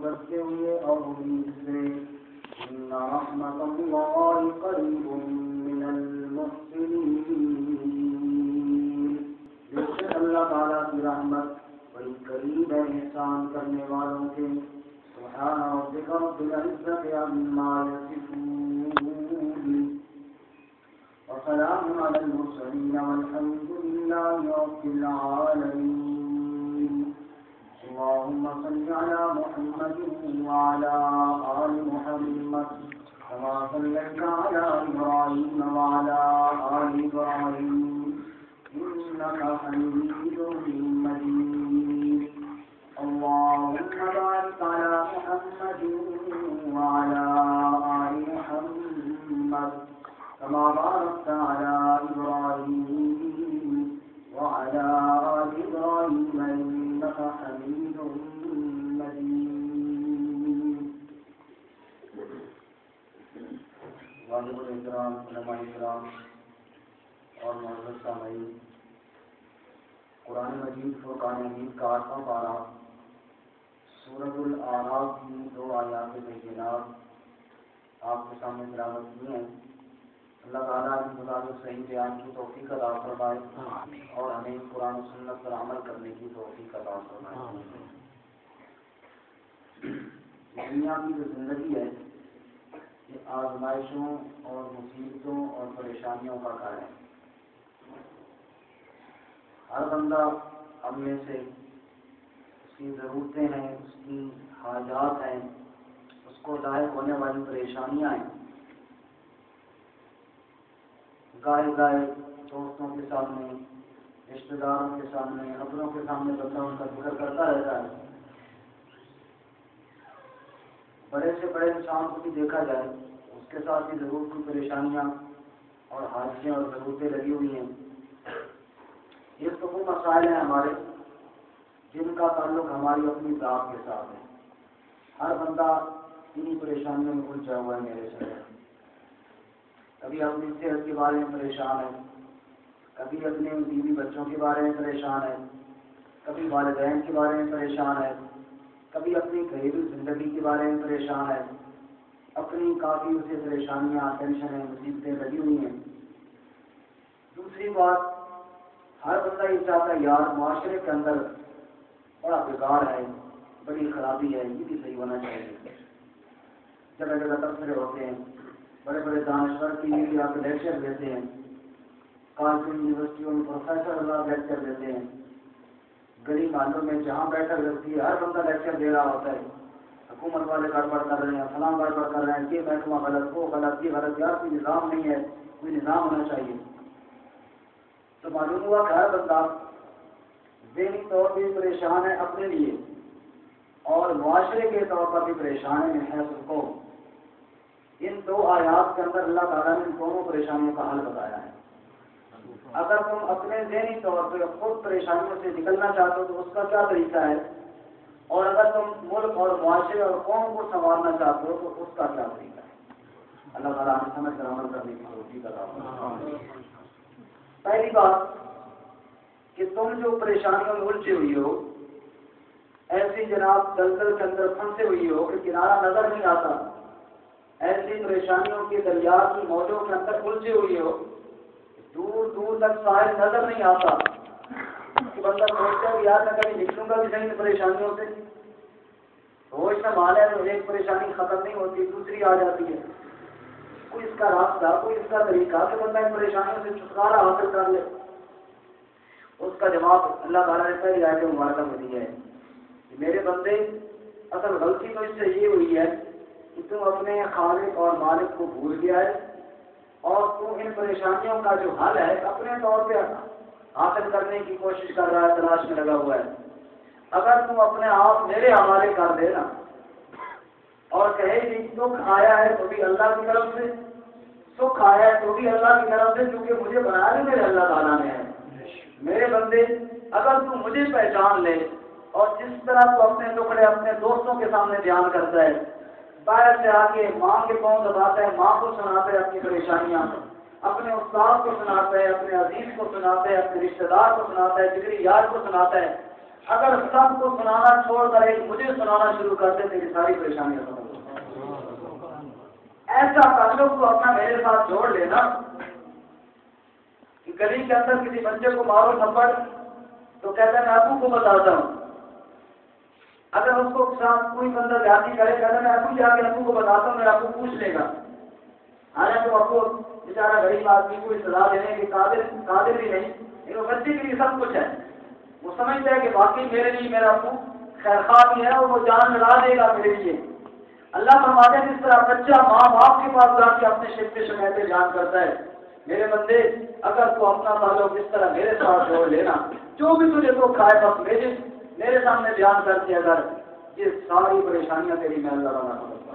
کرتے ہوئے اور امید سے ان رحمت اللہ قریب من المحسنین، بے شک اللہ تعالیٰ کی رحمت بڑی قریب ہے احسان کرنے والوں کے۔ سبحان ربک رب العزة عما یصفون وسلام علی المرسلین والحمد للہ رب العالمین۔ اللهم صل على محمد وعلى آل محمد كما صليت على إبراهيم وعلى آل إبراهيم إنك حميد مجيد۔ اللهم بارك على محمد وعلى آل محمد كما باركت على إبراهيم وعلى آل إبراهيم إنك حميد مجيد۔ واجب الاحترام علماء کرام اور معزز سامعین، قرآن مجید فرقان حمید کا 8واں پارہ سورۃ الاعراف کی 2 آیات بینات آپ کے سامنے تلاوت کی ہیں۔ اللہ تعالیٰ کی مطابق صحیح بیان کی توفیق عطا فرمائے اور ہمیں قرآن و سنت پر عمل کرنے کی توفیق عطا فرمائے۔ دنیا کی جو زندگی ہے یہ آزمائشوں اور مصیبتوں اور پریشانیوں کا گھر ہے۔ ہر بندہ ہم میں سے اس کی ضرورتیں ہیں، اس کی حاجات ہیں، اس کو لاحق ہونے والی پریشانیاں ہیں۔ گاہے گاہے دوستوں کے سامنے، رشتہ داروں کے سامنے، اپنوں کے سامنے بندہ ان کا ذکر کرتا رہتا ہے۔ بڑے سے بڑے انسان کو بھی دیکھا جائے اس کے ساتھ بھی ضرور کوئی پریشانیاں اور حاجتیں اور ضرورتیں لگی ہوئی ہیں۔ یہ تو وہ مسائل ہیں ہمارے جن کا تعلق ہماری اپنی ذات کے ساتھ ہے۔ ہر بندہ انہیں پریشانیوں میں الجھا ہوا ہے میرے سے۔ کبھی اپنی صحت کے بارے میں پریشان ہے، کبھی اپنے بیوی بچوں کے بارے میں پریشان ہے، کبھی والدین کے بارے میں پریشان ہے، کبھی اپنی گھریلو زندگی کے بارے میں پریشان ہے، اپنی کافی اسے پریشانیاں، ٹینشنیں، مصیبتیں لگی ہوئی ہیں۔ دوسری بات، ہر بندہ یہ چاہتا ہے یار معاشرے کے اندر بڑا بگاڑ ہے، بڑی خرابی ہے، یہ بھی صحیح ہونا چاہیے۔ جگہ جگہ تبصرے ہوتے ہیں، بڑے بڑے دانشور کی لیے آپ لیکچر دیتے ہیں، کالج یونیورسٹیوں میں پروفیسر اللہ لیکچر دیتے ہیں، گلی محلوں میں جہاں بیٹھک لگتی ہے ہر بندہ لیکچر دے رہا ہوتا ہے۔ حکومت والے گڑبڑ کر رہے ہیں، فلاں گڑبڑ کر رہے ہیں، یہ محکمہ غلط، وہ غلط، یہ غلط، یار کوئی نظام نہیں ہے، کوئی نظام ہونا چاہیے۔ تو معلوم ہوا کہ ہر بندہ ذہنی طور پر پریشان ہے اپنے لیے اور معاشرے کے طور پر بھی پریشان ہے من حیث القوم۔ ان 2 آیات کے اندر اللہ تعالیٰ نے ان دونوں پریشانیوں کا حل بتایا ہے۔ اگر تم اپنے ذہنی طور پر خود پریشانیوں سے نکلنا چاہتے ہو تو اس کا کیا طریقہ ہے، اور اگر تم ملک اور معاشرے اور قوم کو سنوارنا چاہتے ہو تو اس کا کیا طریقہ ہے۔ اللہ تعالیٰ نے سمجھ کر عمل کرنے کی توفیق عطا فرمائے۔ پہلی بات کہ تم جو پریشانیوں میں الجھے ہوئی ہو، ایسی جناب دلدل کے اندر پھنسے ہوئی ہو کہ کنارہ نظر نہیں آتا، ایسی پریشانیوں کے دریا کی موجوں کے اندر الجھے ہوئی ہو، دور دور تک ساحل نظر نہیں آتا، کہ بندہ سوچتا ہے یار میں کبھی نکلوں گا بھی نہیں پریشانیوں سے، روز میں مال ہے تو ایک پریشانی ختم نہیں ہوتی، دوسری آ جاتی ہے۔ کوئی اس کا راستہ، کوئی اس کا طریقہ کہ بندہ ان پریشانیوں سے چھٹکارا حاصل کر لے۔ اس کا جواب اللہ تعالیٰ نے پہلی آیت مبارکہ میں دیا ہے کہ میرے بندے اصل غلطی تو اس سے یہ ہوئی ہے کہ تم اپنے خالق اور مالک کو بھول گیا ہے اور تم ان پریشانیوں کا جو حل ہے اپنے طور پہ حاصل کرنے کی کوشش کر رہا ہے، تلاش میں لگا ہوا ہے۔ اگر تم اپنے آپ میرے حوالے کر دینا اور کہے کہ دکھ آیا ہے تو بھی اللہ کی طرف سے، سکھ آیا ہے تو بھی اللہ کی طرف سے، کیونکہ مجھے بنایا بھی میرے اللہ تعالیٰ نے ہے۔ میرے بندے اگر تم مجھے پہچان لے اور جس طرح تو اپنے ٹکڑے اپنے دوستوں کے سامنے بیان کرتا ہے، باہر سے آ کے ماں کے پاؤں دباتا ہے، ماں کو سناتا ہے اپنی پریشانیاں، اپنے استاد کو سناتا ہے، اپنے عزیز کو سناتا ہے، اپنے رشتہ دار کو سناتا ہے، جگری یار کو سناتا ہے، اگر سب کو سنانا چھوڑ کر ایک مجھے سنانا شروع کرتے تیری ساری پریشانیاں ختم ہو جائیں۔ ایسا تعلق کو اپنا میرے ساتھ جوڑ لینا کہ گلی کے اندر کسی بچے کو مارو تھپڑ تو کہتا ہے میں ابو کو بتاتا ہوں، اگر اس کو ساتھ کوئی بندہ زیادتی کرے کہتا ہے میں ابو جا کے ابو کو بتاتا ہوں، میرا ابو پوچھ لے گا، حالانکہ وہ ابو بیچارہ غریب آدمی کو سزا دینے کے قادر بھی نہیں، لیکن بچے کے لیے سب کچھ ہے، وہ سمجھتا ہے کہ واقعی میرے لیے میرا ابو خیر خواہ بھی ہے اور وہ جان لڑا دے گا میرے لیے۔ اللہ فرماتے ہیں جس طرح بچہ ماں باپ کے پاس جا کے اپنے شکایتیں بیان کرتا ہے، میرے بندے اگر تو اپنا تعلق اس طرح میرے ساتھ جوڑ لینا، جو بھی تجھے تو کھائے بس میرے سامنے بیان کر کے اگر یہ ساری پریشانیاں تیری میں اللہ تعالیٰ کو بتا۔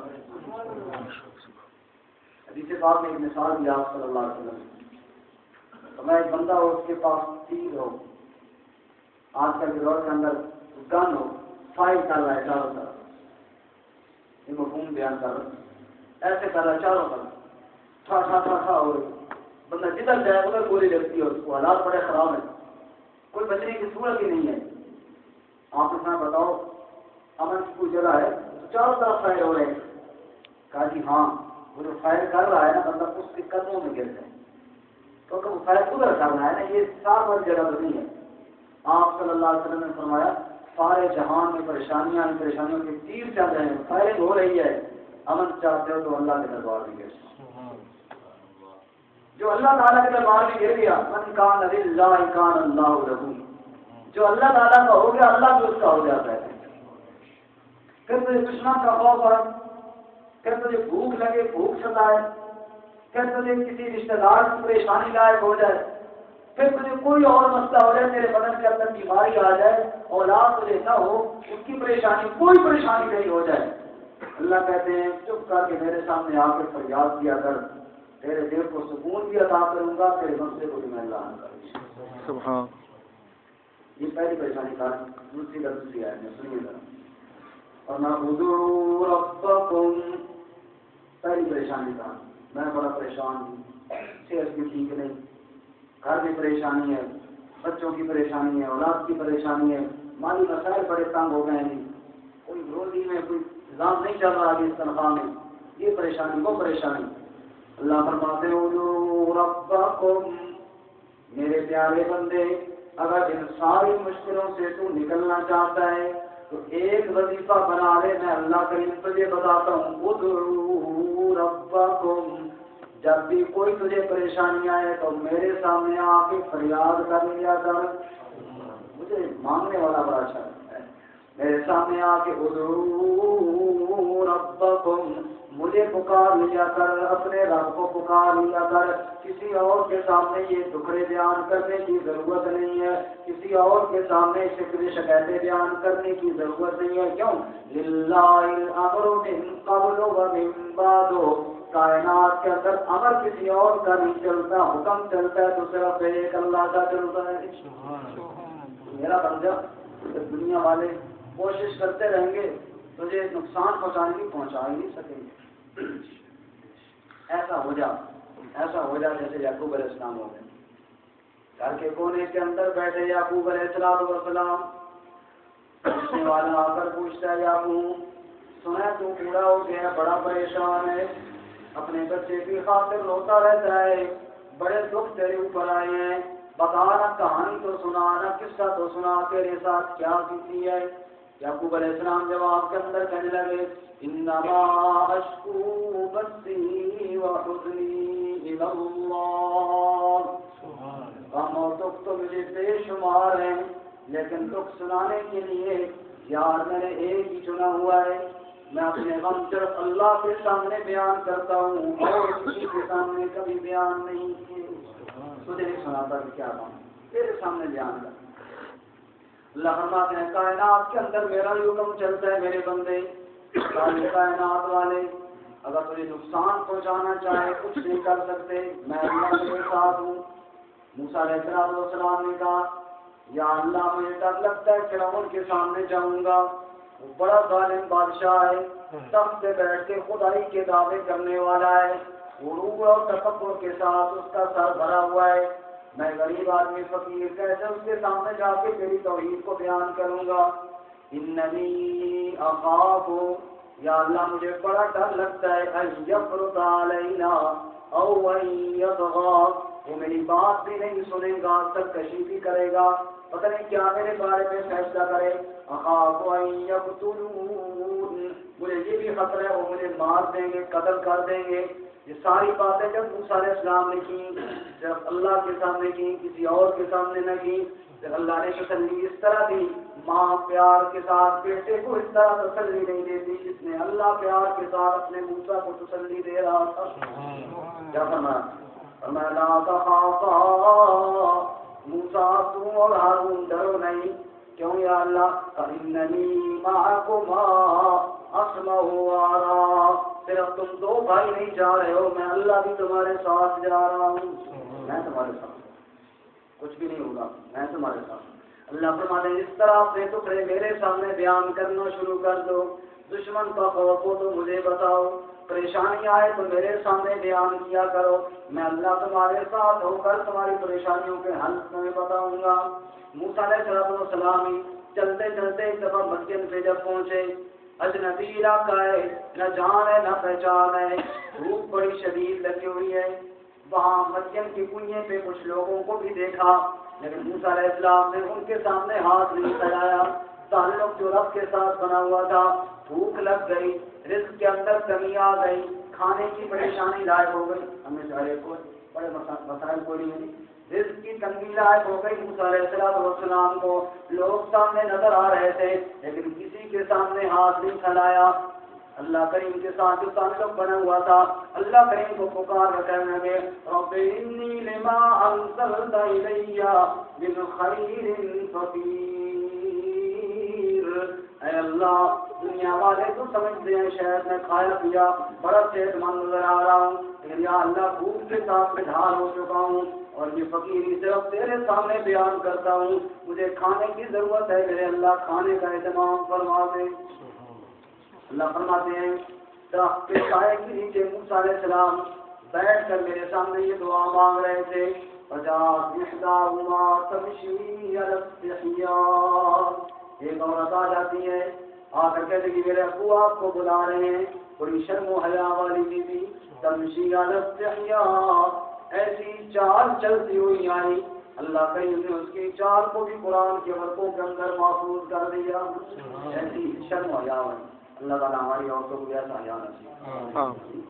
حدیث پاک میں ایک مثال دیا صلی اللہ علیہ وسلم، تو میں ایک بندہ ہو اس کے پاس تیر ہو، آج کل کے دور کے اندر گن ہو، فائر کر رہا ہے چاروں طرف، یہ مفہوم بیان کر رہا ہے، ایسے کر رہا ہے چاروں طرف، ٹھا ٹھا ٹھا ٹھا ہو رہی، بندہ جدھر جائے ادھر گولی لگتی ہے، اس کو حالات بڑے خراب ہیں، کوئی بچنے کی صورت ہی نہیں ہے۔ آپ اتنا بتاؤ امن کی کوئی جگہ ہے تو چاروں طرف فائر ہو رہے ہیں، کہا جی ہاں، وہ جو فائر کر رہا ہے نا بندہ اس کے قدموں میں گر جائے، تو وہ فائر ادھر کر رہا ہے نا، یہ صاف اور جگہ تو نہیں ہے۔ آپ صلی اللہ علیہ وسلم نے فرمایا سارے جہان میں پریشانیاں کے تیر چل رہے ہیں، فائرنگ ہو رہی ہے، امن چاہتے ہو تو اللہ کے دربار میں گر، جو اللہ تعالیٰ کے دربار میں گر گیا، من کان للہ کان اللہ لہ، جو اللہ تعالیٰ کا ہو گیا اللہ بھی اس کا ہو جاتا ہے۔ پھر تجھے دشمن کا خوف ہے، پھر تجھے بھوک لگے، بھوک ستائے، پھر تجھے کسی رشتہ دار کی پریشانی لائق ہو جائے، پھر تجھے کوئی اور مسئلہ ہو جائے، تیرے بدن کے اندر بیماری آ جائے، اولاد تجھے نہ ہو، اس کی پریشانی کوئی پریشانی نہیں ہو جائے، اللہ کہتے ہیں چپ کر کے میرے سامنے آ کے فریاد کیا کر، تیرے دل کو سکون بھی عطا کروں گا، تیرے مسئلے کو بھی میں اللہ حل کروں گا۔ یہ پہلی پریشانی کا دوسری ہے سنیے ذرا، اور میں ادعوا ربکم، پہلی پریشانی کا میں بڑا پریشان ہوں، صحت بھی ٹھیک نہیں، گھر کی پریشانی ہے، بچوں کی پریشانی ہے، اولاد کی پریشانی ہے، مالی مسائل بڑے تنگ ہو گئے ہیں، کوئی روزی میں کوئی نظام نہیں چل رہا ہے اس تنخواہ میں، یہ پریشانی وہ پریشانی۔ اللہ فرماتے ہیں ادعوا ربکم، میرے پیارے بندے اگر ان ساری مشکلوں سے تو نکلنا چاہتا ہے تو ایک وظیفہ بنا لے، میں اللہ کریم تجھے بتاتا ہوں، ادعوا ربکم، جب بھی کوئی تجھے پریشانی آئے تو میرے سامنے آ کے فریاد کر لیا کر، مجھے مانگنے والا بڑا اچھا لگتا ہے، میرے سامنے آ کے ادعوا ربکم، مجھے پکار لیا کر، اپنے رب کو پکار لیا کر، کسی اور کے سامنے یہ دکھڑے بیان کرنے کی ضرورت نہیں ہے، کسی اور کے سامنے شکایتیں بیان کرنے کی ضرورت نہیں ہے، کیوں؟ للہ الامر من قبل و من بعد، کائنات کے اندر امر کسی اور کا نہیں چلتا، حکم چلتا ہے تو صرف ایک اللہ کا چلتا ہے۔ میرا بندہ دنیا والے کوشش کرتے رہیں گے تجھے نقصان پہنچانے کی پہنچا ہی نہیں سکیں گے، ایسا ہو جا جیسے یعقوب علیہ السلام ہو گئے، گھر کے کونے کے اندر بیٹھے یعقوب علیہ السلام، پوچھنے والا آ کر پوچھتا ہے یعقوب سنا تو پورا ہو گیا، بڑا پریشان ہے، اپنے بچے کی خاطر روتا رہتا ہے، بڑے دکھ تیرے اوپر آئے ہیں، بتانا کہانی تو سنا، نہ قصہ تو سنا، تیرے ساتھ کیا بیتی ہے؟ یعقوب علیہ السلام جواب کے اندر کہنے لگے انما اشکو بثی وحزنی الی اللہ، غم اور دکھ تو مجھے بے شمار ہیں، لیکن دکھ سنانے کے لیے یار میں نے ایک ہی چنا ہوا ہے، میں اپنے غم صرف اللہ کے سامنے بیان کرتا ہوں اور کسی کے سامنے کبھی بیان نہیں کیے، تجھے نہیں سناتا کہ کیا غم تیرے سامنے بیان کر۔ اللہ فرماتے ہیں کائنات کے اندر میرا ہی حکم چلتا ہے میرے بندے، کائنات والے اگر تجھے نقصان پہنچانا چاہے کچھ نہیں کر سکتے، میں اللہ کے ساتھ ہوں۔ موسیٰ علیہ السلام نے کہا یا اللہ مجھے ڈر لگتا ہے فرعون کے سامنے جاؤں گا، وہ بڑا ظالم بادشاہ ہے، تخت پہ بیٹھ کے خدائی کے دعوے کرنے والا ہے، غرور اور تکبر کے ساتھ اس کا سر بھرا ہوا ہے، میں غریب آدمی فقیر کیسے اس کے سامنے جا کے تیری توحید کو بیان کروں گا؟ اننی اخاف، یا اللہ مجھے بڑا ڈر لگتا ہے، ان یفرط علینا او ان یطغی، وہ میری بات بھی نہیں سنے گا، سرکشی بھی کرے گا، پتہ نہیں کیا میرے بارے میں فیصلہ کرے۔ اخاف ان یقتلون، مجھے یہ بھی خطرہ ہے وہ مجھے مار دیں گے، قتل کر دیں گے۔ یہ ساری باتیں جب موسیٰ علیہ السلام نے کی، جب اللہ کے سامنے کی، کسی اور کے سامنے نہ کی، جب اللہ نے تسلی اس طرح دی، ماں پیار کے ساتھ بیٹے کو اس طرح تسلی نہیں دیتی جس نے اللہ پیار کے ساتھ اپنے موسیٰ کو تسلی دے رہا تھا۔ کیا فرمایا؟ فرمایا لا تخافا، موسیٰ تم اور ہارون ڈرو نہیں، کیوں یا اللہ؟ فإننی معکما اسمع وارا، صرف تم دو بھائی نہیں جا رہے ہو، میں اللہ بھی تمہارے ساتھ جا رہا ہوں، میں تمہارے ساتھ، کچھ بھی نہیں ہوگا، میں تمہارے ساتھ۔ اللہ فرماتے ہیں اس طرح اپنے ٹکڑے میرے سامنے بیان کرنا شروع کر دو، دشمن کا خوف ہو تو مجھے بتاؤ، پریشانی آئے تو میرے سامنے بیان کیا کرو، میں اللہ تمہارے ساتھ ہو کر تمہاری پریشانیوں کے حل تمہیں بتاؤں گا۔ موسیٰ علیہ السلام چلتے چلتے ایک دفعہ مسجد پہ جب پہنچے، اجنبی علاقہ ہے، نہ جان ہے نہ پہچان ہے، دھوپ بڑی شدید لگی ہوئی ہے، وہاں مسجد کی کنویں پہ کچھ لوگوں کو بھی دیکھا، لیکن موسیٰ علیہ السلام نے ان کے سامنے ہاتھ نہیں پھیلایا، تعلق جو رب کے ساتھ بنا ہوا تھا۔ بھوک لگ گئی، رزق کے اندر کمی آ گئی، کھانے کی پریشانی لاحق ہو گئی، ہمیں سارے کو بڑے مسائل کوئی نہیں، رزق کی تنگی لاحق ہو گئی موسیٰ علیہ السلام کو، لوگ سامنے نظر آ رہے تھے لیکن کسی کے سامنے ہاتھ نہیں پھیلایا۔ اللہ کریم کے ساتھ جو تعلق بنا ہوا تھا، اللہ کریم کو پکار کر کہنے لگے رب انی لما انزلت الی من خیر فقیر، اے اللہ دنیا والے تو سمجھتے ہیں شاید میں کھایا پیا بڑا صحت مند نظر آ رہا ہوں، لیکن یا اللہ بھوک کے ساتھ میں ڈھال ہو چکا ہوں اور یہ فقیری صرف تیرے سامنے بیان کرتا ہوں، مجھے کھانے کی ضرورت ہے، میرے اللہ کھانے کا اہتمام فرما دے۔ اللہ فرماتے ہیں درخت کے سائے کے نیچے موسیٰ علیہ السلام بیٹھ کر میرے سامنے یہ دعا مانگ رہے تھے، فجاءت إحداهما تمشي على استحياء، ایک عورت آ جاتی ہے، آ کر کہتے کہ میرے ابو آپ کو بلا رہے ہیں، بڑی شرم و حیا والی بیوی، تمشي على استحياء، ایسی چال چلتی ہوئی آئی، اللہ کریم نے اس کی چال کو بھی قرآن کے ورقوں کے اندر محفوظ کر دیا، ایسی شرم و حیا والی۔ اللہ تعالیٰ ہماری عورتوں کو ایسا حیا نصیب،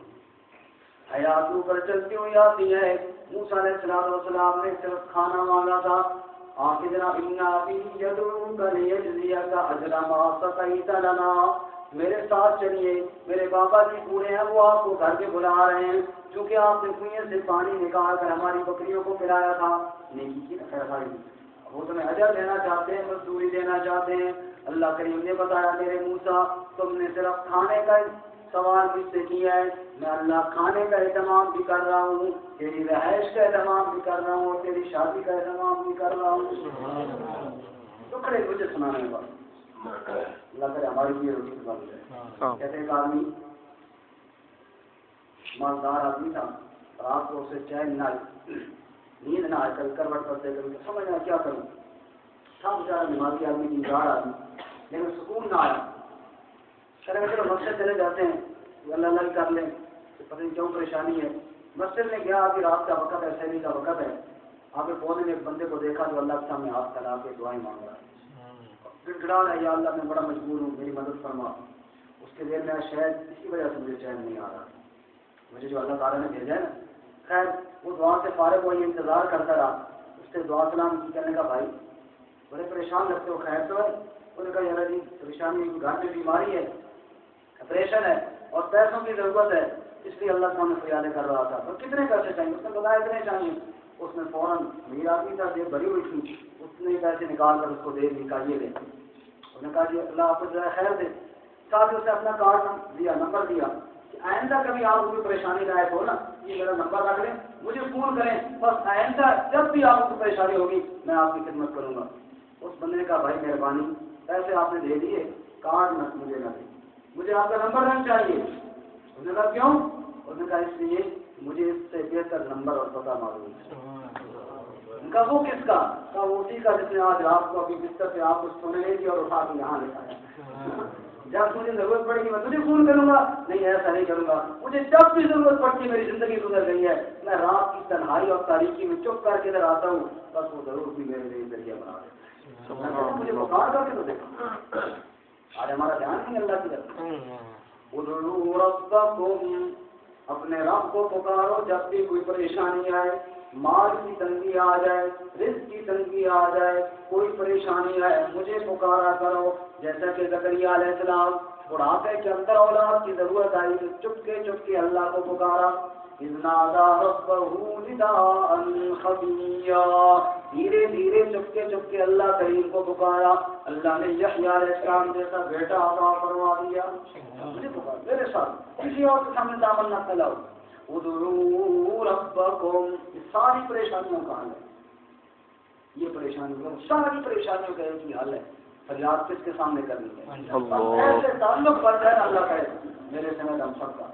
حیات اوپر چلتی ہوئی آتی ہے۔ موسیٰ علیہ السلام نے صرف کھانا مانگا تھا، آخر جناب اِنَّا أَبِي يَدْعُوكَ لِيَجْزِيَكَ أَجْرَ مَا سَقَيْتَ لَنَا، میرے ساتھ چلیے، میرے بابا جی بوڑھے ہیں، وہ آپ کو گھر پہ بلا رہے ہیں، چونکہ آپ نے کنویں سے پانی نکال کر ہماری بکریوں کو پلایا تھا، نیکی کی خیر خواہی، وہ تمہیں اجر دینا چاہتے ہیں، مزدوری دینا چاہتے ہیں۔ اللہ کریم نے بتایا میرے موسیٰ تم نے صرف کھانے کا سوال مجھ سے کیا ہے، میں اللہ کھانے کا اہتمام بھی کر رہا ہوں، تیری رہائش کا اہتمام بھی کر رہا ہوں، تیری شادی کا اہتمام بھی کر رہا ہوں، ٹکڑے مجھے سنانے والا اللہ کرے ہماری بھی روٹی بن جائے۔ کہتے ایک آدمی مالدار آدمی تھا، رات کو اسے چین نہ آئی، نیند نہ آئے، کبھی کروٹ کرتے کبھی سمجھ نہ کیا کروں، تھا بیچارہ نمازی آدمی، دیندار آدمی، لیکن سکون نہ آیا، چلے چلو مسجد چلے جاتے ہیں، اللہ اللہ کر لیں، پتہ نہیں کیوں پریشانی ہے۔ مسجد میں گیا، ابھی رات کا وقت ہے، سحری کا وقت ہے، آپ کے پودے میں ایک بندے کو دیکھا جو اللہ کے سامنے ہاتھ پھیلا کے دعائیں مانگ رہا ہے، گڑ گڑا رہا ہے، یا اللہ میں بڑا مجبور ہوں، میری مدد فرما۔ اس کے دل میں شاید اسی وجہ سے مجھے چین نہیں آ رہا، مجھے جو اللہ تعالیٰ نے بھیجا ہے نا۔ خیر وہ دعا سے فارغ ہوا، یہ انتظار کرتا رہا، اس سے دعا سلام کی، کرنے کا بھائی بڑے پریشان لگتے ہو، خیر تو ہے؟ انہوں نے کہا یار جی پریشانی، گھر میں بیماری ہے، آپریشن ہے اور پیسوں کی ضرورت ہے، اس لیے اللہ سامنے فریادیں کر رہا تھا۔ تو کتنے پیسے چاہیے؟ اس نے بتایا اتنے چاہیے۔ اس نے فوراً امیر آدمی تھا، جیب بھری ہوئی تھی، اس نے پیسے نکال کر اس کو دے دی، کہا یہ لے۔ اس نے کہا جی اللہ آپ کو جو ہے خیر دے، ساتھ اس نے اپنا کارڈ دیا، نمبر دیا کہ آئندہ کبھی آپ کو پریشانی لائق ہو نا، یہ میرا نمبر رکھ لیں، مجھے فون کریں، بس آئندہ جب بھی آپ کو پریشانی ہوگی میں آپ کی خدمت کروں گا۔ اس بندے نے کہا بھائی مہربانی، پیسے آپ نے دے دیے، کارڈ نہ مجھے نہ دیں، مجھے آپ کا نمبر نہیں چاہیے۔ اس نے کہا کیوں؟ اس نے کہا اس لیے مجھے اس سے بہتر نمبر اور پتہ معلوم ہے۔ کہا وہ کس کا؟ کہا وہ اسی کا جس نے آج رات کو ابھی بستر پہ آپ کو سونے نہیں دیا اور اٹھا کے یہاں لے آیا. جب مجھے ضرورت پڑے گی میں تجھے فون کروں گا. نہیں ایسا نہیں کروں گا. مجھے جب بھی ضرورت پڑتی ہے، میری زندگی گزر گئی ہے، میں رات کی تنہائی اور تاریکی میں چپ کر کے ادھر آتا ہوں، بس وہ ضرور بھی میرے لیے ذریعہ بنا دے. مجھے پکار کر کے تو دیکھو. آج ہمارا دھیان نہیں اللہ کی طرف. ادعوا ربکم، اپنے رب کو پکارو جب بھی کوئی پریشانی آئے، مال کی تنگی آ جائے، رزق کی تنگی آ جائے، کوئی پریشانی آئے، مجھے پکارا کرو. جیسا کہ زکریا علیہ السلام بڑھاپے کے اندر اولاد کی ضرورت آئی، چپ کے اللہ کو پکارا. اذ نادى ربه نداء خفيا، دھیرے دھیرے چپکے اللہ کریم کو پکارا. اللہ نے یحییٰ علیہ السلام جیسا بیٹا عطا فرما دیا. مجھے پکار، میرے ساتھ کسی اور کے سامنے دامن نہ پھیلاؤ. ادعوا ربکم. یہ ساری پریشانیوں کا حل ہے. یہ پریشانیوں، ساری پریشانیوں کا ایک ہی حل ہے. فریاد کس کے سامنے کرنی ہے؟ ایسے تعلق بڑھ جائے اللہ کرے میرے سمجھ ہم سب کا.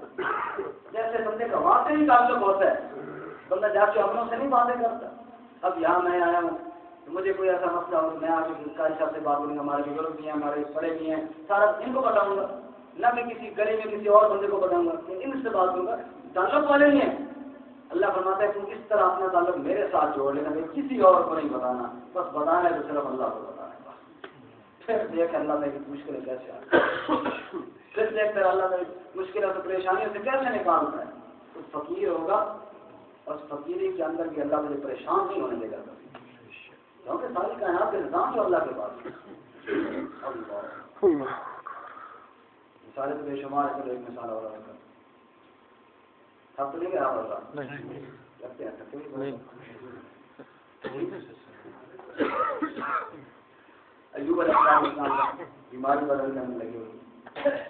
جیسے بندے کا وہاں سے ہی تعلق ہوتا ہے، بندہ جا کے اپنوں سے نہیں باتیں کرتا. اب یہاں میں آیا ہوں تو مجھے کوئی ایسا مسئلہ ہو تو میں آگے قاری صاحب سے بات کروں گا. ہمارے بزرگ بھی ہیں، ہمارے بڑے بھی ہیں، سارا ان کو بتاؤں گا. نہ میں کسی گلی میں کسی اور بندے کو بتاؤں گا، ان سے بات کروں گا. تعلق والے نہیں ہیں. اللہ فرماتا ہے تم اس طرح اپنا تعلق میرے ساتھ جوڑ لینا، کسی اور کو نہیں بتانا. بس بتانا ہے تو صرف اللہ کو بتانا ہے. پھر دیکھ اللہ میں مشکلیں کیسے آتی، پھر دیکھ کر اللہ میں مشکلوں سے پریشانیوں سے کیسے نکالتا ہے. تو فقیر ہوگا، اور فقیری کے اندر بھی اللہ مجھے پریشان نہیں ہونے دے گا، کیونکہ ساری کائنات کے نظام جو اللہ کے پاس ہے. مثالیں تو بے شمار ہے. ایک مثال اور ہے، سب تو نہیں گیا لگتے ہیں. ایوب علیہ السلام بیماری بدلنے میں لگی ہوئی،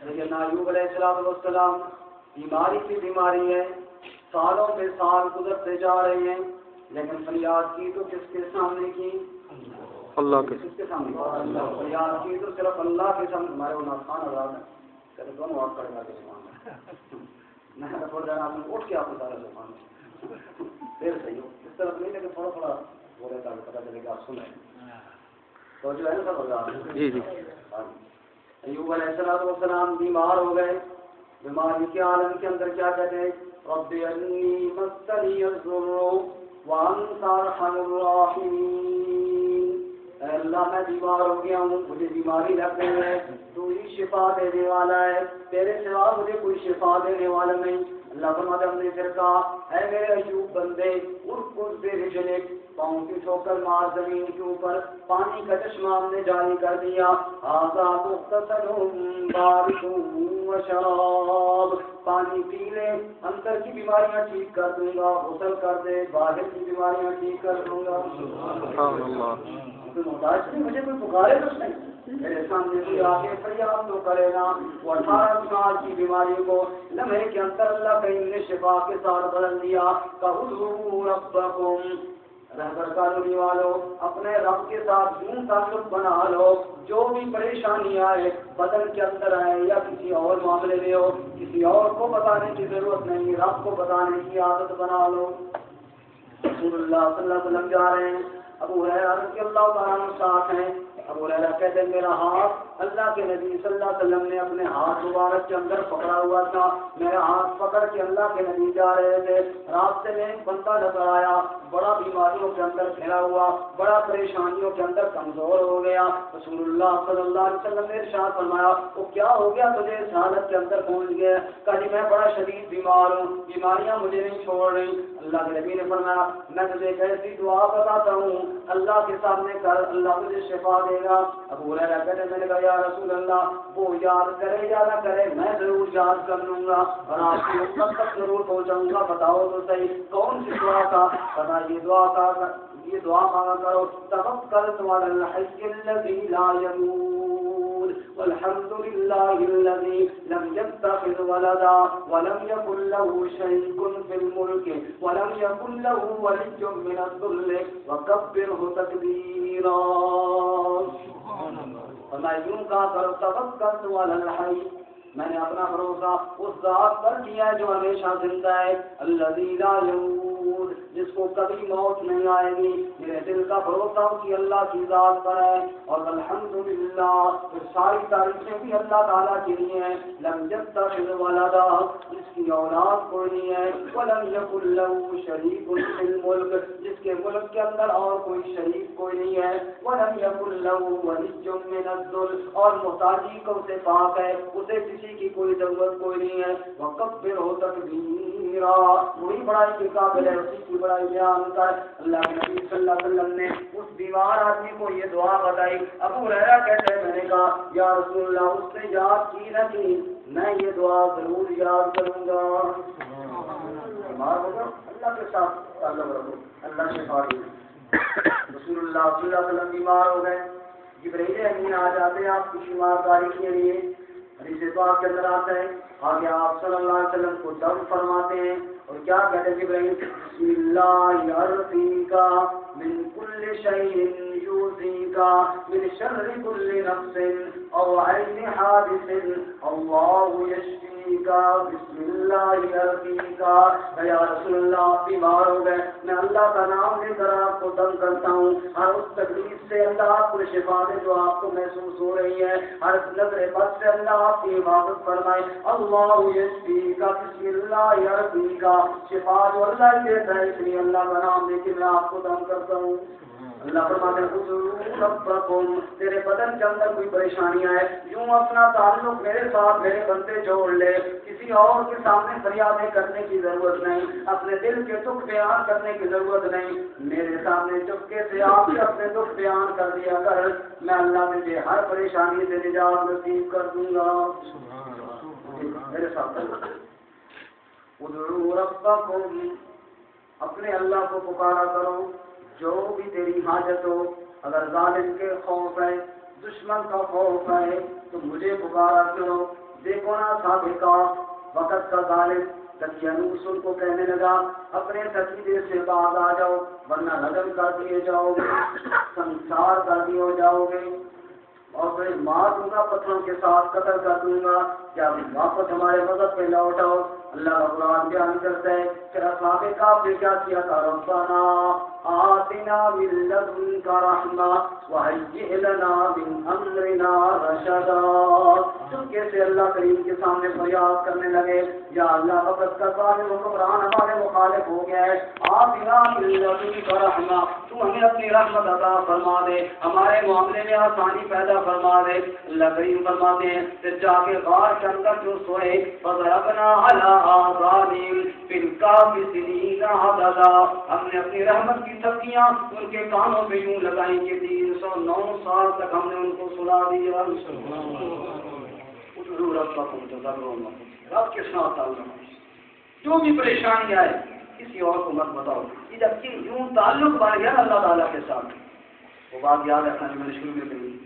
لیکن ایوب علیہ السلام بیماری کی بیماری ہے، سالوں پہ سال گزرتے جا رہے ہیں، لیکن فریاد کی تو کس کے سامنے کی؟ اللہ کے. کس کے سامنے؟ فریاد کی تو صرف اللہ کے سامنے. ہمارے وہ ناخان آزاد ہیں، کہتے دونوں آپ کھڑے کر کے سمان میں تھوڑا جانا آپ نے اٹھ کے آپ کو سارا سمان پھر صحیح ہو. اس طرح نہیں لیکن تھوڑا تھوڑا بولے تاکہ پتہ چلے کہ آپ سنیں. تو جو ہے نا سب جی جی. ایوب علیہ السلام بیمار ہو گئے. بیماری کے عالم کے اندر کیا کہتے ہیں؟ رب انی مسنی الضر وانت ارحم الراحمین. اے اللہ میں بیمار ہو گیا ہوں، مجھے بیماری لگ گئی ہے، تو ہی شفا دینے والا ہے، تیرے سوا مجھے کوئی شفا دینے والا نہیں. اللہ فرماتا ہے ہم نے پھر کہا اے میرے ایوب بندے ارکض برجلک، پاؤں کی ٹھوکر مار زمین کے اوپر. پانی کا چشمہ ہم نے جاری کر دیا. ھذا مغتسل بارد وشراب، پانی پی لے، اندر کی بیماریاں ٹھیک کر دوں گا. غسل کر دے، باہر کی بیماریاں ٹھیک کر دوں گا. سبحان اللہ. محتاج نہیں، مجھے کوئی پکارے تو نہیں، میرے سامنے کوئی آگے فریاد تو کرے گا. وہ 18 سال کی بیماری کو لمحے کے اندر اللہ کریم نے شفا کے ساتھ بدل دیا. ادعوا ربکم، رہبر کالونی والو اپنے رب کے ساتھ یوں تعلق بنا لو، جو بھی پریشانی آئے بدن کے اندر آئے یا کسی اور معاملے میں ہو، کسی اور کو بتانے کی ضرورت نہیں، رب کو بتانے کی عادت بنا لو. رسول اللہ صلی اللہ علیہ وسلم جا رہے ہیں، ابو ہریرہ رضی اللہ تعالیٰ عنہ ساتھ ہیں. ابو ہریرہ کہتے ہیں میرا ہاتھ اللہ کے نبی صلی اللہ علیہ وسلم نے اپنے ہاتھ مبارک کے اندر پکڑا ہوا تھا. میرا ہاتھ پکڑ کے اللہ کے نبی جا رہے تھے. راستے میں ایک بندہ نظر آیا، بڑا بیماریوں کے اندر گھرا ہوا، بڑا پریشانیوں کے اندر کمزور ہو گیا. رسول اللہ صلی اللہ علیہ وسلم نے ارشاد فرمایا وہ کیا ہو گیا تجھے اس حالت کے اندر پہنچ گیا؟ کہا جی میں بڑا شدید بیمار ہوں، بیماریاں مجھے نہیں چھوڑ رہی. اللہ کے نبی نے فرمایا میں تجھے ایک ایسی دعا بتاتا ہوں، اللہ کے سامنے کر، اللہ تجھے شفا دے گا. ابو ہریرہ کہتے ہیں میں نے کہا یا رسول اللہ وہ یاد کرے یا نہ کرے میں ضرور یاد کر لوں گا اور آپ کی امت تک ضرور پہنچاؤں گا. بتاؤ تو صحیح کون سی دعا کا؟ بتا یہ دعا کا، یہ دعا مانگا کرو توکلت علی الحی الذی لا یموت والحمد للہ الذی لم یتخذ ولدا ولم یکن له شریک فی الملک ولم یکن له ولی من الذل وکبرہ تکبیرا. اور میں یوں کہا کرو توکلت علی الحی، میں نے اپنا بھروسہ اس ذات پر کیا ہے جو ہمیشہ زندہ ہے، الذی لا یموت، جس کو کبھی موت نہیں آئے گی. میرے دل کا بھروسہ اسی اللہ کی ذات پر ہے. اور الحمدللہ ساری تعریفیں بھی اللہ تعالیٰ کے لیے ہیں. لم یتخذ ولدا، جس کی اولاد کوئی نہیں ہے. ولم یکن لہ شریک فی الملک، جس کے ملک کے اندر اور کوئی شریک کوئی نہیں ہے. ولم یکن لہ ولی من الذل، اور محتاجی کو اسے پاک ہے، اسے کسی کی کوئی ضرورت کوئی نہیں ہے. وکبرہ تکبیرا، وہی بڑائی کے قابل ہے، اسی کی بڑائی بیان کر. اللہ کے نبی صلی اللہ علیہ وسلم نے اس بیمار آدمی کو یہ دعا بتائی. ابو ہریرہ کہتے ہیں میں نے کہا یا رسول اللہ اس نے یاد کی نہ کی، میں یہ دعا ضرور یاد کروں گا. بیمار ہوگا اللہ کے ساتھ تعلق رکھو، اللہ سے فارغ. رسول اللہ صلی اللہ علیہ وسلم بیمار ہو گئے، جبرائیل امین آ جاتے ہیں آپ کی بیمارداری کے لیے. حدیث پاک کے اندر آتا ہے آگے آپ صلی اللہ علیہ وسلم کو دم فرماتے ہیں اور کیا کہتے ہیں جبرائیل؟ بسم اللہ یرقیکا من کل شیء یؤذیکا من شر کل نفس او عین حادث اللہ یشفیکا بسم اللہ یرقیکا. یا رسول اللہ آپ بیمار ہو گئے، میں اللہ کا نام لے کر آپ کو دم کرتا ہوں. ہر اس تکلیف سے اللہ آپ کو شفا دے جو آپ کو محسوس ہو رہی ہے. ہر نظر بد سے اللہ آپ کی حفاظت فرمائے. اللہ یشفیکا بسم اللہ یرقیکا، شفا جو اللہ دیتا ہے اس لیے اللہ کا نام لے کے میں آپ کو دم کرتا ہوں. اللہ فرماتے ہیں خذوا ربکم، تیرے بدن کے اندر کوئی پریشانیاں ہے، یوں اپنا تعلق میرے ساتھ میرے بندے جوڑ لے. کسی اور کے سامنے فریادیں کرنے کی ضرورت نہیں، اپنے دل کے دکھ بیان کرنے کی ضرورت نہیں. میرے سامنے چپکے سے آپ کے اپنے دکھ بیان کر دیا کر، میں اللہ مجھے ہر پریشانی سے نجات نصیب کر دوں گا. میرے ساتھ ادعوا ربکم، اپنے اللہ کو پکارا کرو جو بھی تیری حاجت ہو. اگر ظالم کے خوف ہے، دشمن کا خوف ہے تو مجھے پکارا کرو. دیکھو نا سابقہ وقت کا ظالم دقیانوس ان کو کہنے لگا اپنے عقیدے سے باز آ جاؤ ورنہ ردم کر دیے جاؤ گے، سنسار کر دیے جاؤ گے اور پھر مار دوں گا، پتھروں کے ساتھ قتل کر دوں گا. کیا واپس ہمارے مذہب پہ لوٹ آؤ. اللہ کا قرآن بیان کرتا ہے کہ اصحاب کہف نے کیا کیا تھا؟ ربنا آتنا من لدنک رحمہ وہیئ لنا من امرنا رشدا. چپکے سے اللہ کریم کے سامنے فریاد کرنے لگے یا اللہ وقت کا ظالم حکمران ہمارے مخالف ہو گیا ہے. آتنا من لدنک رحمہ، تو ہمیں اپنی رحمت عطا فرما دے، ہمارے معاملے میں آسانی پیدا فرما دے. اللہ کریم فرماتے ہیں پھر جا کے غار کے اندر جو سوئے فضربنا علی آذانہم فی الکہف سنین عددا، ہم نے اپنی رحمت کی تھپیاں ان کے کانوں پہ یوں لگائیں کہ 309 سال تک ہم نے ان کو سلا دیا. ادعوا ربکم تضرعا، رب کے ساتھ تعلق، جو بھی پریشانی آئے کسی اور کو مت بتاؤ. جب کہ یوں تعلق بڑھ گیا اللہ تعالیٰ کے ساتھ. وہ بات یاد رکھنا جو میں نے شروع میں کہی،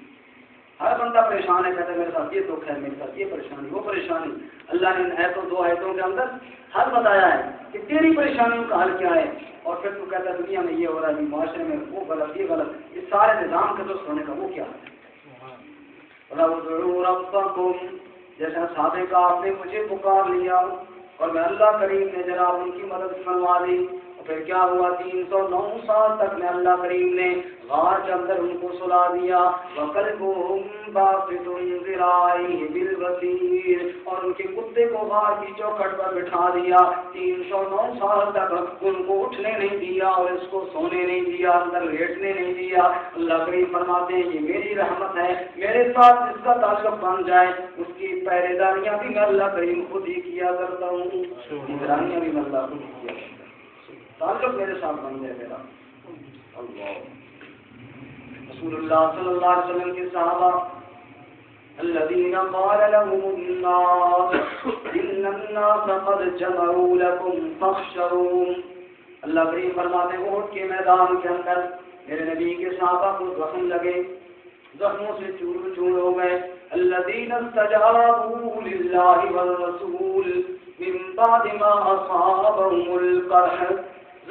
ہر بندہ پریشان ہے، کہتا ہے میرے ساتھ یہ دکھ ہے، میرے ساتھ یہ پریشانی وہ پریشانی. اللہ نے ان آیتوں 2 آیتوں کے اندر حل بتایا ہے کہ تیری پریشانیوں کا حل کیا ہے. اور پھر تو کہتا ہے دنیا میں یہ ہو رہا ہے، معاشرے میں وہ غلط یہ غلط، اس سارے نظام کے درست ہونے کا وہ کیا ہے. ادعوا ربکم، جیسا صحابہ کا آپ نے مجھے پکار لیا اور میں اللہ کریم نے جناب ان کی مدد فرما دی. پھر کیا ہوا؟ 309 سال تک میں اللہ کریم نے غار کے اندر ان کو سلا دیا. وَقَلْبُهُمْ بَاسِطٌ ذِرَاعَيْهِ بِالْوَتِيرِ، اور ان کے کتے کو غار کی چوکھٹ پر بٹھا دیا. 309 سال تک ان کو اٹھنے نہیں دیا اور اس کو سونے نہیں دیا، اندر لیٹنے نہیں دیا. اللہ کریم فرماتے ہیں یہ میری رحمت ہے، میرے ساتھ جس کا تعلق بن جائے اس کی پہرے داریاں بھی میں اللہ کریم خود ہی کیا کرتا ہوں، نگرانیاں بھی میں اللہ خود ہی کیا کرتا ہوں. تعلق میرے ساتھ بن جائے میرا. اللہ رسول اللہ صلی اللہ علیہ وسلم کے صحابہ الذين قال لهم الناس ان الناس قد جمعوا لكم فاخشوهم، اللہ کریم فرماتے ہیں احد کے میدان کے اندر میرے نبی کے صحابہ کو زخم لگے، زخموں سے چور چور ہو گئے. الذين استجابوا لله والرسول من بعد ما اصابهم القرح،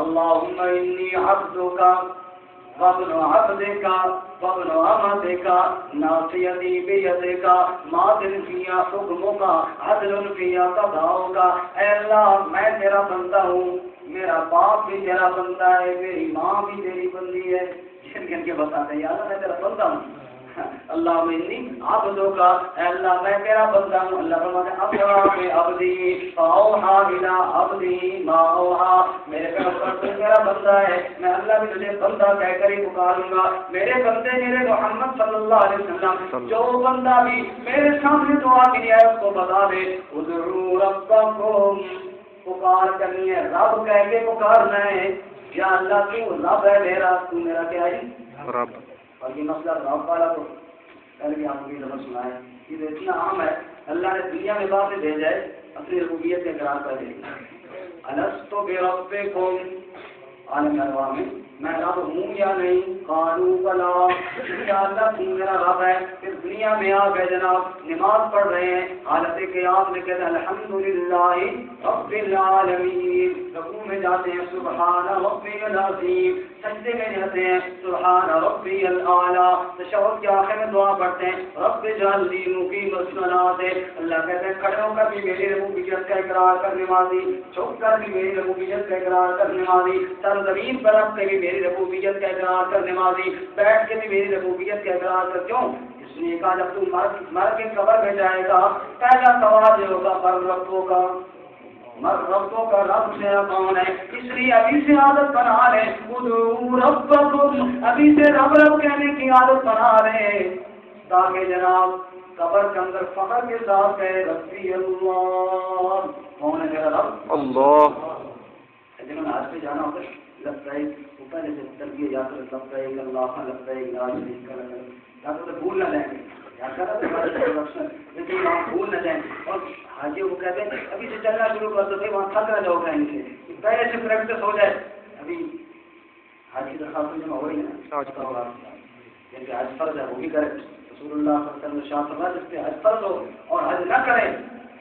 اللهم انی عبدک وابن عبدک وابن امتک ناصیتی بیدک ماض فی حکمک عدل فی قضاؤک. اے اللہ میں تیرا بندہ ہوں، میرا باپ بھی تیرا بندہ ہے، میری ماں بھی تیری بندی ہے. گن کے بتاتے ہیں یار میں تیرا بندہ ہوں. اللہ انی عبدک، اے اللہ میں تیرا بندہ ہوں. اللہ فرماتے ہیں ابرا عبدی فاوحا الی عبدی ما اوحا. میرے پیغمبر تو میرا بندہ ہے، میں اللہ بھی تجھے بندہ کہہ کر ہی پکاروں گا. میرے بندے میرے محمد صلی اللہ علیہ وسلم، جو بندہ بھی میرے سامنے دعا کی ہے اس کو بتا دے ادعوا ربکم، پکار کرنی ہے، رب کہہ کے پکارنا ہے. یا اللہ تو رب ہے میرا، تو میرا کیا ہے رب. اور یہ مسئلہ رب والا تو پہلے بھی آپ کو یہ لفظ سنا ہے، یہ اتنا عام ہے. اللہ نے دنیا میں بات بھیجا ہے اپنی ربوبیت کے اقرار کر دے. الست بربکم، عالم ارواح میں رب ہوں یا نہیں؟ قالوا بلا، یا اللہ تم میرا رب ہے. پھر دنیا میں آ گئے جناب، نماز پڑھ رہے ہیں، حالت قیام میں کہتے ہیں الحمدللہ رب العالمین. رکوع میں جاتے ہیں سبحان ربی العظیم، سجدے میں جاتے ہیں سبحان ربی الاعلیٰ، تشہد کے آخر میں دعا پڑھتے ہیں رب اجعلنی مقیم الصلاۃ. اللہ کہتے ہیں کھڑے ہو کر بھی میری ربوبیت کا اقرار کرنے والی، جھک کر بھی میری ربوبیت کا اقرار کرنے والی، سر زمین پر رکھ کے بھی میری ربوبیت کا اقرار کرنے والی، بیٹھ کے بھی میری ربوبیت کا اقرار کر. کیوں؟ اس لیے کہا جب تم مر کے قبر میں جائے گا پہلا سوال یہ ہوگا پر ربوں کا، مر ربوں کا رب میرا کون ہے. اس لیے ابھی سے عادت بنا لیں ادعوا ربکم، ابھی سے رب رب کہنے کی عادت بنا لیں تاکہ جناب قبر کے اندر فخر کے ساتھ کہے ربی اللہ. کون ہے میرا رب؟ اللہ. جنہوں نے آج پہ جانا ہوتا ہے لبیک اوپر سے تلبیہ جاتا ہے لبیک اللہ لبیک لا شریک لک، تاکہ بھول نہ جائیں یا لیکن وہاں بھول نہ جائیں. اور حاجی وہ کہتے ہیں ابھی سے چلنا شروع کر دو کہ وہاں تھک نہ جاؤ کہیں سے، پہلے سے پریکٹس ہو جائے. ابھی حاجی درخواست جمع ہو رہی ہے جیسے حج فرض ہے وہ بھی کرے. رسول اللہ صلی اللہ علیہ وسلم شاہ فرمایا جس پہ حج فرض ہو اور حج نہ کرے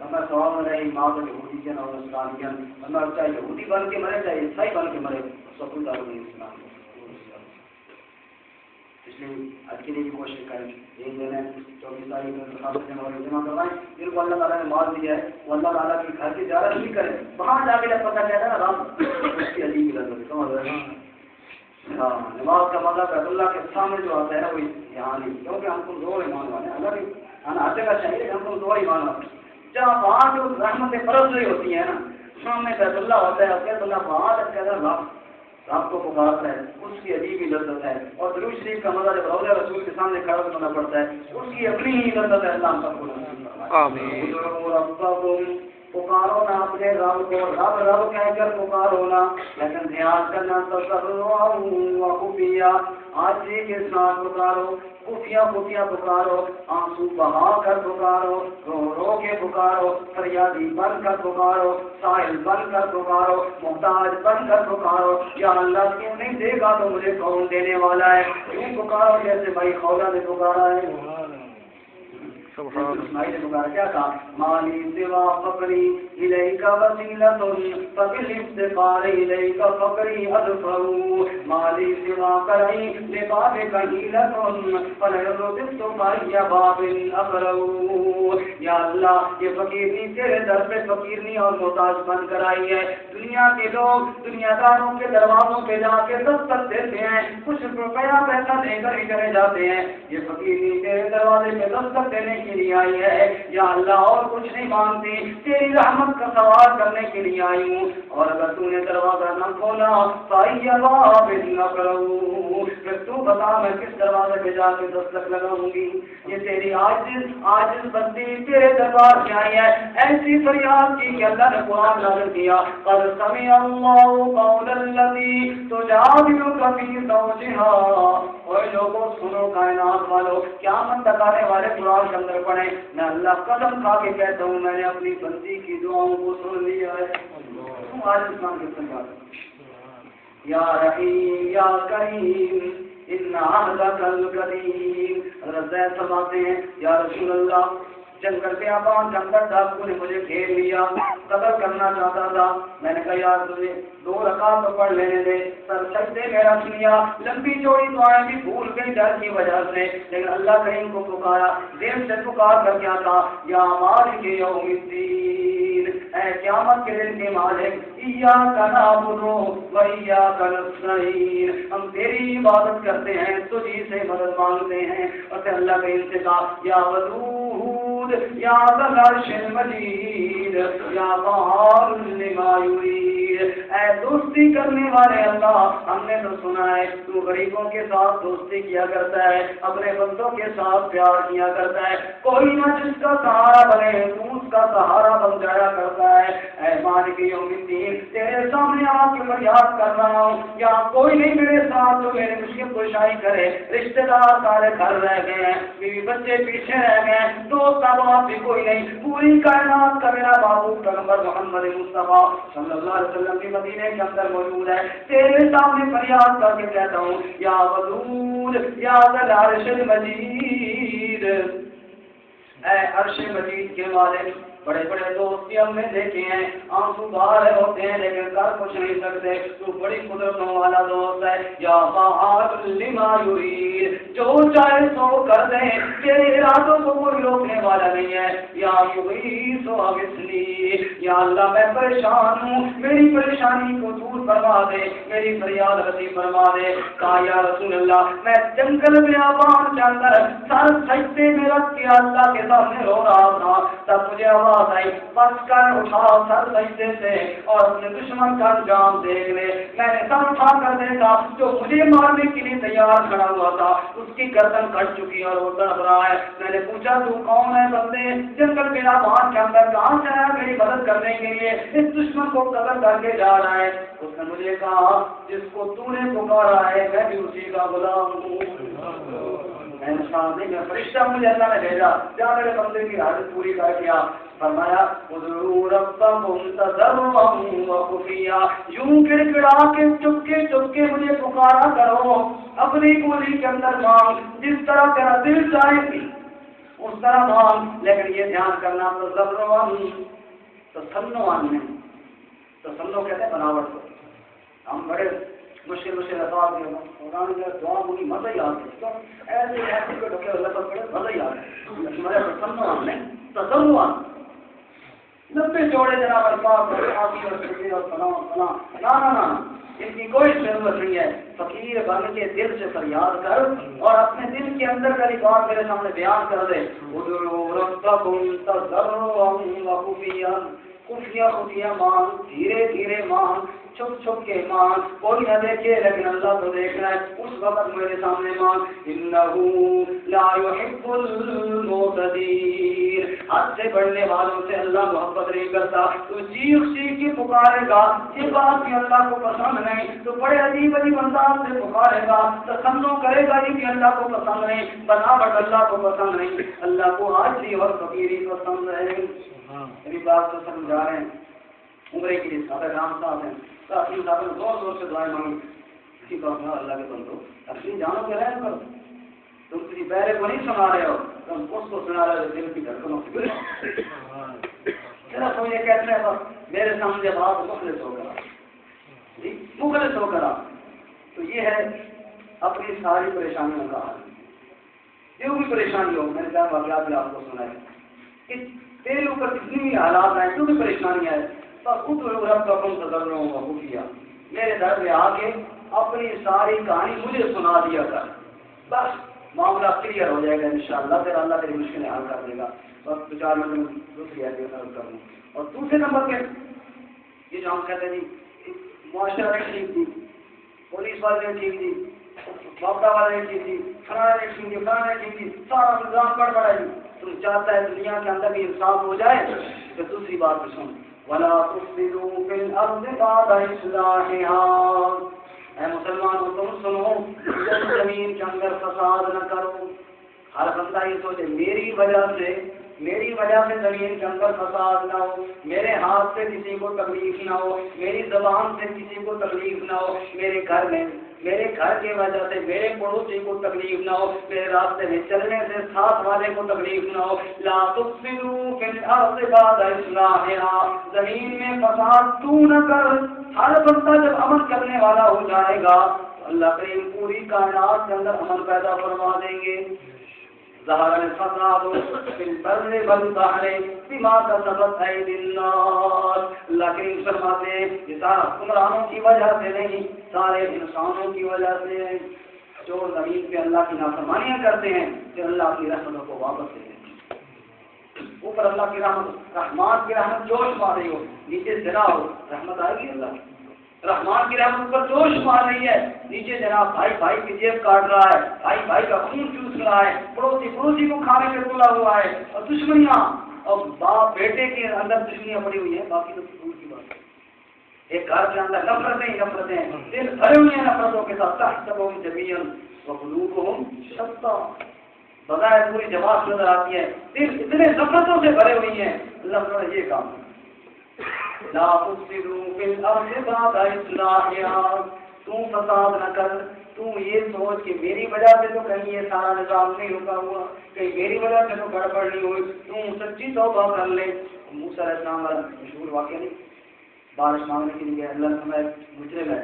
ہمیں سوال میں رہی ماں کو یہودی اور اسلامیہ، ہمیں چاہے یہودی بن کے مرے چاہے عیسائی بن کے مرے، اس کا کوئی تعلق نہیں اسلام کو. اس لیے آج کے لیے بھی کوشش کریں یہی دن ہے 24 تاریخ میں جمع کروائیں جن کو اللہ تعالیٰ نے مال دیا ہے وہ اللہ تعالیٰ کے گھر کی زیارت نہیں کرے. وہاں جا کے جب پتہ چلتا ہے نا رام اس کی عجیب لذت سمجھ رہے ہیں. ہاں نماز کا مطلب ہے اللہ کے سامنے جو آتا ہے نا وہ یہاں نہیں، کیونکہ ہم کمزور ایمان والے ہیں. اللہ بھی ہمیں ہر جگہ چاہیے ہم کمزور ایمان والے ہیں. جہاں وہاں جو رحمتیں برس رہی ہوتی ہیں نا سامنے بیت اللہ ہوتا ہے بیت اللہ وہاں تک کہتا ہے رب کو پکارتا ہے، اس کی عجیب ہی لذت ہے. اور درود شریف کا مزہ جب روضہ رسول کے سامنے کھڑا کرنا پڑتا ہے اس کی اپنی ہی لذت ہے. اللہ ہم سب کو آمین. ربکم، پکارو نا اپنے رب کو، رب رب کہہ کر پکارو نا، لیکن دھیان کرنا تضرعا و خفیہ، آجزی کے ساتھ پکارو، خفیہ خفیہ پکارو، آنسو بہا کر پکارو، رو رو کے پکارو، فریادی بن کر پکارو، سائل بن کر پکارو، محتاج بن کر پکارو. یا اللہ کیوں نہیں دے گا تو مجھے کون دینے والا ہے؟ کیوں پکارو جیسے بھائی خولا نے پکارا ہے. اسماعیل نے پکارا کیا کہا؟ مالی سوا فقری الیک وسیلۃ فبالافتقار الیک فقری ادفع، مالی سوا کرئی لبابک حیلۃ فلیربط فی باب اقرع. یا اللہ یہ فقیری تیرے در پہ فقیرنی اور محتاج بن کر آئی ہے. دنیا کے لوگ دنیا داروں کے دروازوں پہ جا کے دستک دیتے ہیں، کچھ روپیہ پیسہ دے کر ہی چلے جاتے ہیں. یہ فقیری تیرے دروازے پہ دستک دینے کے لیے آئی ہے. یا اللہ اور کچھ نہیں مانگتی، تیری رحمت کا سوال کرنے کے لیے آئی ہوں. اور اگر تو نے دروازہ نہ کھولا پھر تو بتا میں کس دروازے پہ جا کے دستک لگاؤں گی. یہ تیری عاجز بندی تیرے دربار سے آئی ہے، ایسی فریاد کی کہ اللہ نے قرآن نازل کیا قد سمع اللہ قول الذی تجادلک فی زوجہا. اور لوگوں سنو کائنات والو قیامت تک آنے والے قرآن کے اندر پڑھیں. میں اللہ قسم کھا کے کہتا ہوں میں نے اپنی بندی کی دعاؤں کو سن لیا ہے. تم آج اسلام کے سنجھا یا رحیم یا کریم ان عہدک القدیم. حضرت زید فرماتے ہیں یا رسول اللہ جنگل کے آبان کے اندر ڈاکو نے مجھے گھیر لیا، قتل کرنا چاہتا تھا۔ میں نے کہا یار تجھے 2 رکعت تو پڑھ لینے دے، سر سجدے میں رکھ لیا، لمبی چوڑی دعائیں بھی بھول گئی ڈر کی وجہ سے، لیکن اللہ کریم کو پکارا، دل سے پکار کر کیا تھا، یا مالک یوم الدین، اے قیامت کے دن کے مالک، ایاک نعبد و ایاک نستعین، ہم تیری عبادت کرتے ہیں، تجھی سے مدد مانگتے ہیں۔ اور پھر اللہ کریم سے کہا یا ودود یا ذا العرش المجید یا فعال لما یرید، اے دوستی کرنے والے اللہ، ہم نے تو سنا ہے تو غریبوں کے ساتھ دوستی کیا کرتا ہے، اپنے بندوں کے ساتھ پیار کیا کرتا ہے، کوئی نہ جس کا سہارا بنے تو اس کا سہارا بن جایا کرتا ہے۔ اے مالک یوم الدین، تیرے سامنے آ کے فریاد کر رہا ہوں، یا کوئی نہیں میرے ساتھ جو میرے مشکل کشائی کرے، رشتے دار سارے گھر رہ گئے ہیں، بیوی بچے پیچھے رہ گئے ہیں، دوست احباب بھی کوئی نہیں، پوری کائنات کا میرا محبوب پیغمبر محمد مصطفیٰ صلی اللہ علیہ وسلم کی مدینے کے اندر موجود ہے، تیرے سامنے فریاد کر کے کہتا ہوں یا ودود یا ذا العرش المجید، اے عرش مجید کے مالک، بڑے بڑے دوست بھی ہم نے دیکھے ہیں، آنسو باہر ہوتے ہیں لیکن کر کچھ نہیں سکتے، تو بڑی قدرتوں والا دوست ہے، یا فعال لما یرید، جو چاہے سو کر دیں، تیرے ارادوں کو کوئی روکنے والا نہیں ہے، یا یغیث اغثنی، یا اللہ میں پریشان ہوں، میری پریشانی کو دور فرما دے، میری فریاد رسی فرما دے۔ کہا یا رسول اللہ، میں جنگل بیابان کے اندر سر سجدے میں رکھ کے اللہ کے سامنے رو رہا تھا، تب مجھے آواز آئی بس کر اٹھا سر سجدے سے اور اپنے دشمن کا انجام دیکھ لے۔ میں نے سر اٹھا کر دیکھا جو مجھے مارنے کے لیے تیار کھڑا ہوا تھا، اس کی گردن کٹ چکی اور وہ تڑپ رہا ہے۔ میں نے پوچھا تو کون ہے بندے؟ جنگل کے بیابان کے اندر کہاں سے آیا میری مدد کرنے کے لیے؟ اس دشمن کو قتل کر کے جا رہا ہے۔ اس نے مجھے کہا جس کو تو نے پکارا ہے میں بھی اسی کا غلام ہوں۔ میں فرشتہ مجھے اللہ نے بھیجا، جا میرے بندے کی حاجت پوری کر کیا۔ فرمایا ادعوا ربکم تضرعا وخفیا، یوں گڑگڑا کے چپکے چپکے مجھے پکارا کرو، اپنی بولی کے اندر مانگ، جس طرح تیرا دل چاہے اس طرح مانگ، لیکن یہ دھیان کرنا تضرعا تصنعا نہیں، تصنع کہتے ہیں بناوٹ کو۔ ہم بڑے مشکل الفاظ میں قرآن میں دعا ہوگی مزہ ہی آتا ہے، ایسے کو ڈھکے ہوئے لفظ پڑے مزہ ہی آتا ہے، ہمارے تصنع نہیں تضرعا، لمبے چوڑے جناب الفاظ اور تکبیر اور فلاں فلاں، نہ ان کی کوئی ضرورت نہیں ہے۔ فقیر بن کے دل سے فریاد کر اور اپنے دل کے اندر کا بات میرے سامنے بیان کر دے۔ ادعوا ربکم تضرعا وخفیا، خفیہ مانگ، دھیرے دھیرے مانگ، چھپ چھپ کے مانگ، کوئی نہ دیکھے لیکن اللہ تو دیکھ رہا ہے، اس وقت میرے سامنے مانگ۔ انہ لا يحب المعتدین، حد سے بڑھنے والوں سے اللہ محبت نہیں کرتا۔ تو چیخ چیخ کے پکارے گا، یہ بات بھی اللہ کو پسند نہیں، تو بڑے عجیب عجیب انداز سے پکارے گا، تصنع کرے گا، یہ بھی اللہ کو پسند نہیں، بناوٹ اللہ کو پسند نہیں، اللہ کو عاجزی اور فقیری پسند ہے۔ میری بات تو سمجھا رہے ہیں، عمرے کے لیے صاحب رام صاحب ہیں، اپنی صاحب نے زور زور سے دعائیں مانگی، اسی بات میں اللہ کے بندو اپنی جانوں کے رہے کرو، تم کسی پہرے کو نہیں سنا رہے ہو، تم اس کو سنا رہے ہو دل کی دھڑکنوں سے۔ صرف یہ کہتے ہیں بس میرے سامنے بات مخلص ہو کر، جی مخلص ہو کر، تو یہ ہے اپنی ساری پریشانیوں کا حل۔ جو بھی پریشانی ہو، میں نے کہا واقعات میں آپ کو سنا ہے، تیرے اوپر جتنی بھی حالات آئے، جو بھی پریشانی آئے، بس ادعوا ربکم تضرعا وخفیا، میرے در پہ آ کے اپنی ساری کہانی مجھے سنا دیا کر، بس معاملہ کلیئر ہو جائے گا انشاءاللہ، پھر اللہ تیری مشکلیں حل کر دے گا۔ بس 2-4 منٹ میں دوسری ایسی عرض کر دوں۔ اور دوسرے نمبر پہ یہ جو ہم کہتے ہیں جی معاشرہ نے ٹھیک تھی، پولیس والے نے ٹھیک تھی، بابا والے نے ٹھیک تھی، فلاں نے ٹھیک تھی، فلاں نے ٹھیک تھی، سارا نظام گڑبڑ ہے، تم چاہتا ہے دنیا کے اندر بھی انصاف ہو جائے، تو دوسری بات بھی سن، وَلَا تُفْسِدُوا فِي الْأَرْضِ بَعْدَ إِصْلَاحِهَا، اے مسلمانوں تم سنو، زمین کے اندر فساد نہ کرو۔ ہر بندہ یہ سوچے میری وجہ سے میری وجہ سے زمین کے اندر فساد نہ ہو، میرے ہاتھ سے کسی کو تکلیف نہ ہو، میری زبان سے کسی کو تکلیف نہ ہو، میرے گھر میں میرے گھر کی وجہ سے میرے پڑوسی کو تکلیف نہ ہو، میرے راستے میں چلنے سے ساتھ والے کو تکلیف نہ ہو۔ لا تفسدوا فی الارض بعد اصلاحها، زمین میں فساد تو نہ کر۔ ہر بندہ جب عمل کرنے والا ہو جائے گا تو اللہ کریم پوری کائنات کے اندر عمل پیدا فرما دیں گے۔ ظہر الفساد فی البر والبحر بما کسبت ایدی الناس، اللہ کریم فرماتے ہیں یہ سارا حکمرانوں کی وجہ سے نہیں، سارے انسانوں کی وجہ سے ہے، جو زمین پہ اللہ کی نافرمانیاں کرتے ہیں پھر اللہ کی رحمتوں کو واپس لے لیتے ہیں۔ اوپر اللہ کی رحمت، رحمان کی رحمت جوش مار رہی ہو، نیچے زنا ہو، رحمت آئے گی اللہ کی؟ رحمان کی رحمت پر جوش مار رہی ہے، نیچے جناب بھائی بھائی کی جیب کاٹ رہا ہے، بھائی بھائی کا خون چوس رہا ہے، پڑوسی پڑوسی کو کھانے پہ تلا ہوا ہے، اور دشمنیاں اور باپ بیٹے کے اندر دشمنیاں پڑی ہوئی ہیں، باقی تو دور کی بات ہے۔ ایک گھر کے اندر نفرتیں ہی نفرتیں، دل بھرے ہوئے ہیں نفرتوں کے ساتھ، تحسبهم جميعا وقلوبهم شتى، بظاہر پوری جماعت نظر آتی ہے، دل اتنے نفرتوں سے بھرے ہوئی ہیں۔ اللہ تعالیٰ یہ کام ہے، لا تفسدوا فی الارض بعد اصلاحها، تم فساد نہ کر، تم یہ سوچ کہ میری وجہ سے تو کہیں یہ سارا نظام نہیں رکا ہوا، کہیں میری وجہ سے تو گڑبڑ نہیں ہوئی، تم سچی توبہ کر لے۔ موسیٰ علیہ السلام کا مشہور واقعہ نہیں، بارش مانگنے کے لیے اللہ نے مجرم ہے،